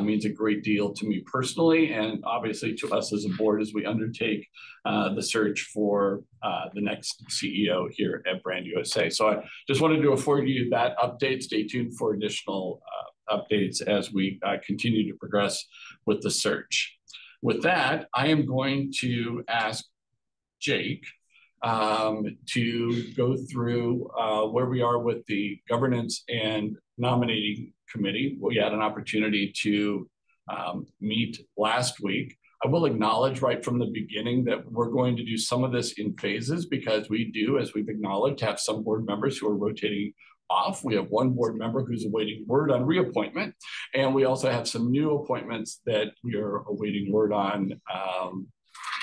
means a great deal to me personally, and obviously to us as a board as we undertake the search for the next CEO here at Brand USA. So I just wanted to afford you that update. Stay tuned for additional updates as we continue to progress with the search. With that, I am going to ask Jake to go through where we are with the governance and nominating committee. We had an opportunity to meet last week. I will acknowledge right from the beginning that we're going to do some of this in phases, because we do, as we've acknowledged, have some board members who are rotating off. We have one board member who's awaiting word on reappointment, and we also have some new appointments that we are awaiting word on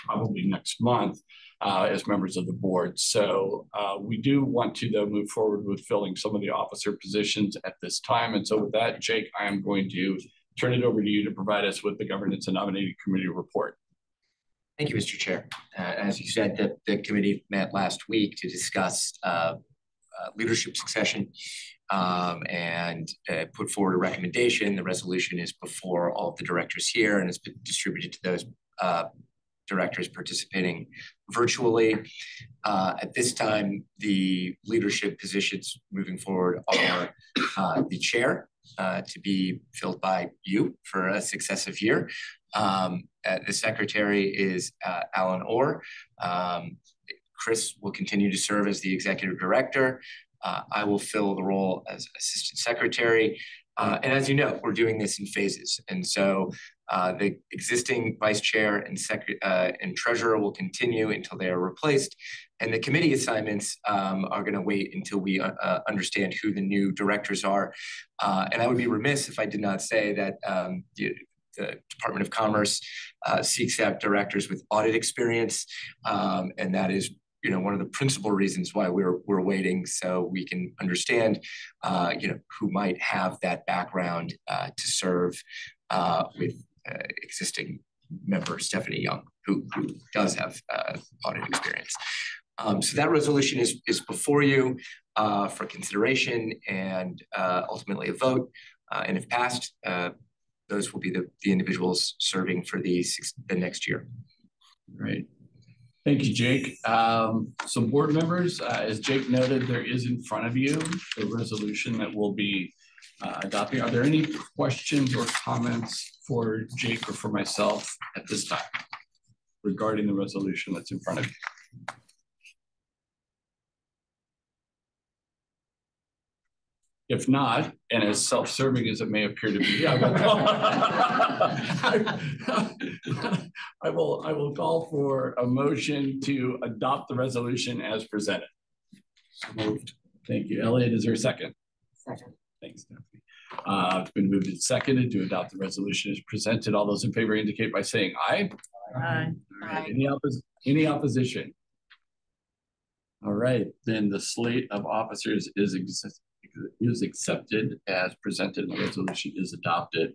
probably next month as members of the board. So we do want to, though, move forward with filling some of the officer positions at this time. And so with that, Jake, I am going to turn it over to you to provide us with the Governance and Nominating Committee report. Thank you, Mr. Chair. As you said, the committee met last week to discuss leadership succession and put forward a recommendation. The resolution is before all of the directors here and has been distributed to those directors participating virtually. At this time, the leadership positions moving forward are the chair to be filled by you for a successive year. The secretary is Alan Orr. Chris will continue to serve as the executive director. I will fill the role as assistant secretary. And as you know, we're doing this in phases. And so the existing vice chair and treasurer will continue until they are replaced. And the committee assignments are going to wait until we understand who the new directors are. And I would be remiss if I did not say that the Department of Commerce seeks out directors with audit experience. And that is one of the principal reasons why we're waiting, so we can understand, who might have that background to serve with existing member Stephanie Young, who does have audit experience. So that resolution is before you for consideration and ultimately a vote. And if passed, those will be the individuals serving for the next year. Great. Thank you, Jake. So board members, as Jake noted, there is in front of you the resolution that will be adopting. Are there any questions or comments for Jake or for myself at this time regarding the resolution that's in front of you? If not, and as self-serving as it may appear to be, I will call for a motion to adopt the resolution as presented. So moved. Thank you. Elliot, is there a second? Second. Thanks, Stephanie. It's been moved and seconded to adopt the resolution as presented. All those in favor indicate by saying aye. Aye. All right. Any opposition? All right, then the slate of officers is accepted as presented and the resolution is adopted.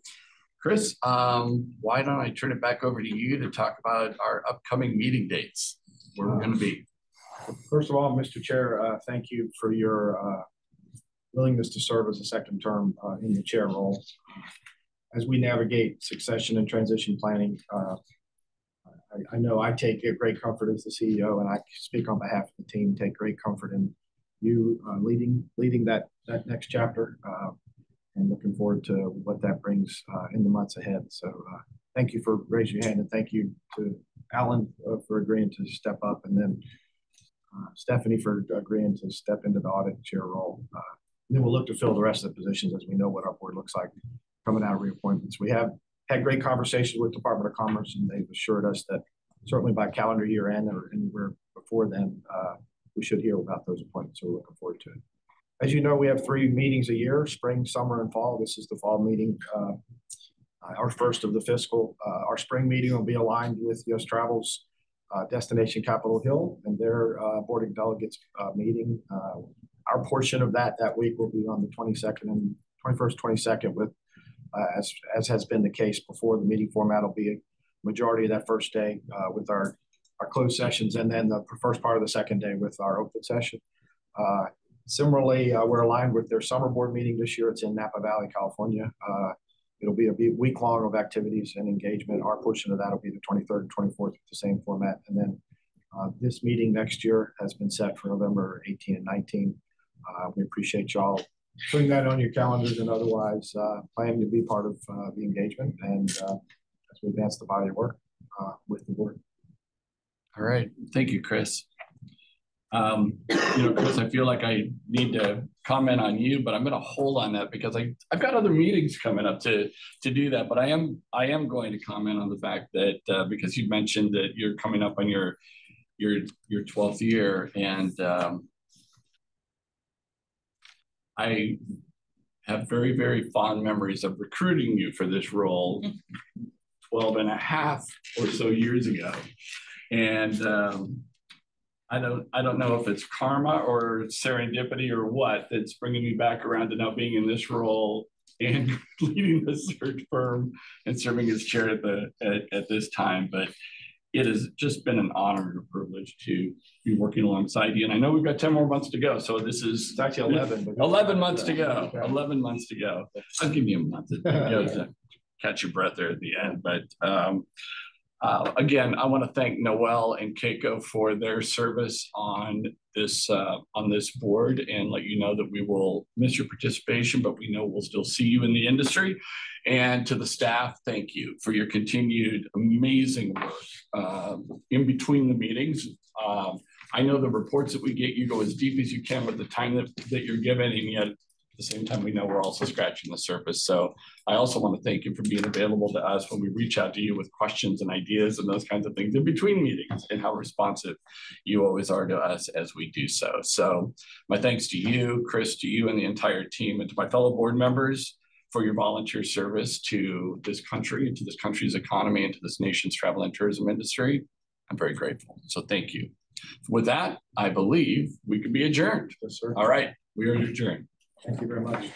Chris, why don't I turn it back over to you to talk about our upcoming meeting dates, where we're going to be. First of all, Mr. Chair, thank you for your willingness to serve as a second term in the chair role. As we navigate succession and transition planning, I know I take great comfort as the CEO, and I speak on behalf of the team, take great comfort in you leading that next chapter, and looking forward to what that brings in the months ahead. So thank you for raising your hand, and thank you to Alan for agreeing to step up, and then Stephanie for agreeing to step into the audit chair role. And then we'll look to fill the rest of the positions as we know what our board looks like coming out of reappointments. We have had great conversations with Department of Commerce, and they've assured us that certainly by calendar year end or anywhere before then, we should hear about those appointments. So we're looking forward to it. As you know, we have 3 meetings a year: spring, summer, and fall. This is the fall meeting, our first of the fiscal. Our spring meeting will be aligned with US Travel's Destination Capitol Hill and their board of delegates meeting. Our portion of that week will be on the 22nd and 21st, 22nd with, as has been the case before, the meeting format will be a majority of that first day with our closed sessions, and then the first part of the second day with our open session. Similarly, we're aligned with their summer board meeting this year. It's in Napa Valley, California. It'll be a week long of activities and engagement. Our portion of that will be the 23rd and 24th with the same format. And then this meeting next year has been set for November 18 and 19. We appreciate y'all putting that on your calendars and otherwise planning to be part of the engagement and as we advance the body of work with the board. All right, thank you, Chris. Chris, I feel like I need to comment on you, but I'm going to hold on that because I've got other meetings coming up to do that. But I am going to comment on the fact that because you mentioned that you're coming up on your 12th year, and I have very, very fond memories of recruiting you for this role 12 and a half or so years ago. And I don't know if it's karma or serendipity or what that's bringing me back around to now being in this role and leading the search firm and serving as chair at this time. But it has just been an honor and a privilege to be working alongside you. And I know we've got 10 more months to go. So this is it's actually 11. 11 months to go. 11 months to go. I'll give you a month to catch your breath there at the end. But again, I want to thank Noel and Keiko for their service on this board, and let you know that we will miss your participation, but we know we'll still see you in the industry. And to the staff, thank you for your continued amazing work in between the meetings. I know the reports that we get, you go as deep as you can with the time that you're given, and yet at the same time, we know we're also scratching the surface. So I also want to thank you for being available to us when we reach out to you with questions and ideas and those kinds of things in between meetings, and how responsive you always are to us as we do so. So my thanks to you, Chris, to you and the entire team, and to my fellow board members for your volunteer service to this country and to this country's economy and to this nation's travel and tourism industry. I'm very grateful. So thank you. With that, I believe we can be adjourned. Yes, sir. All right, we are adjourned. Thank you very much.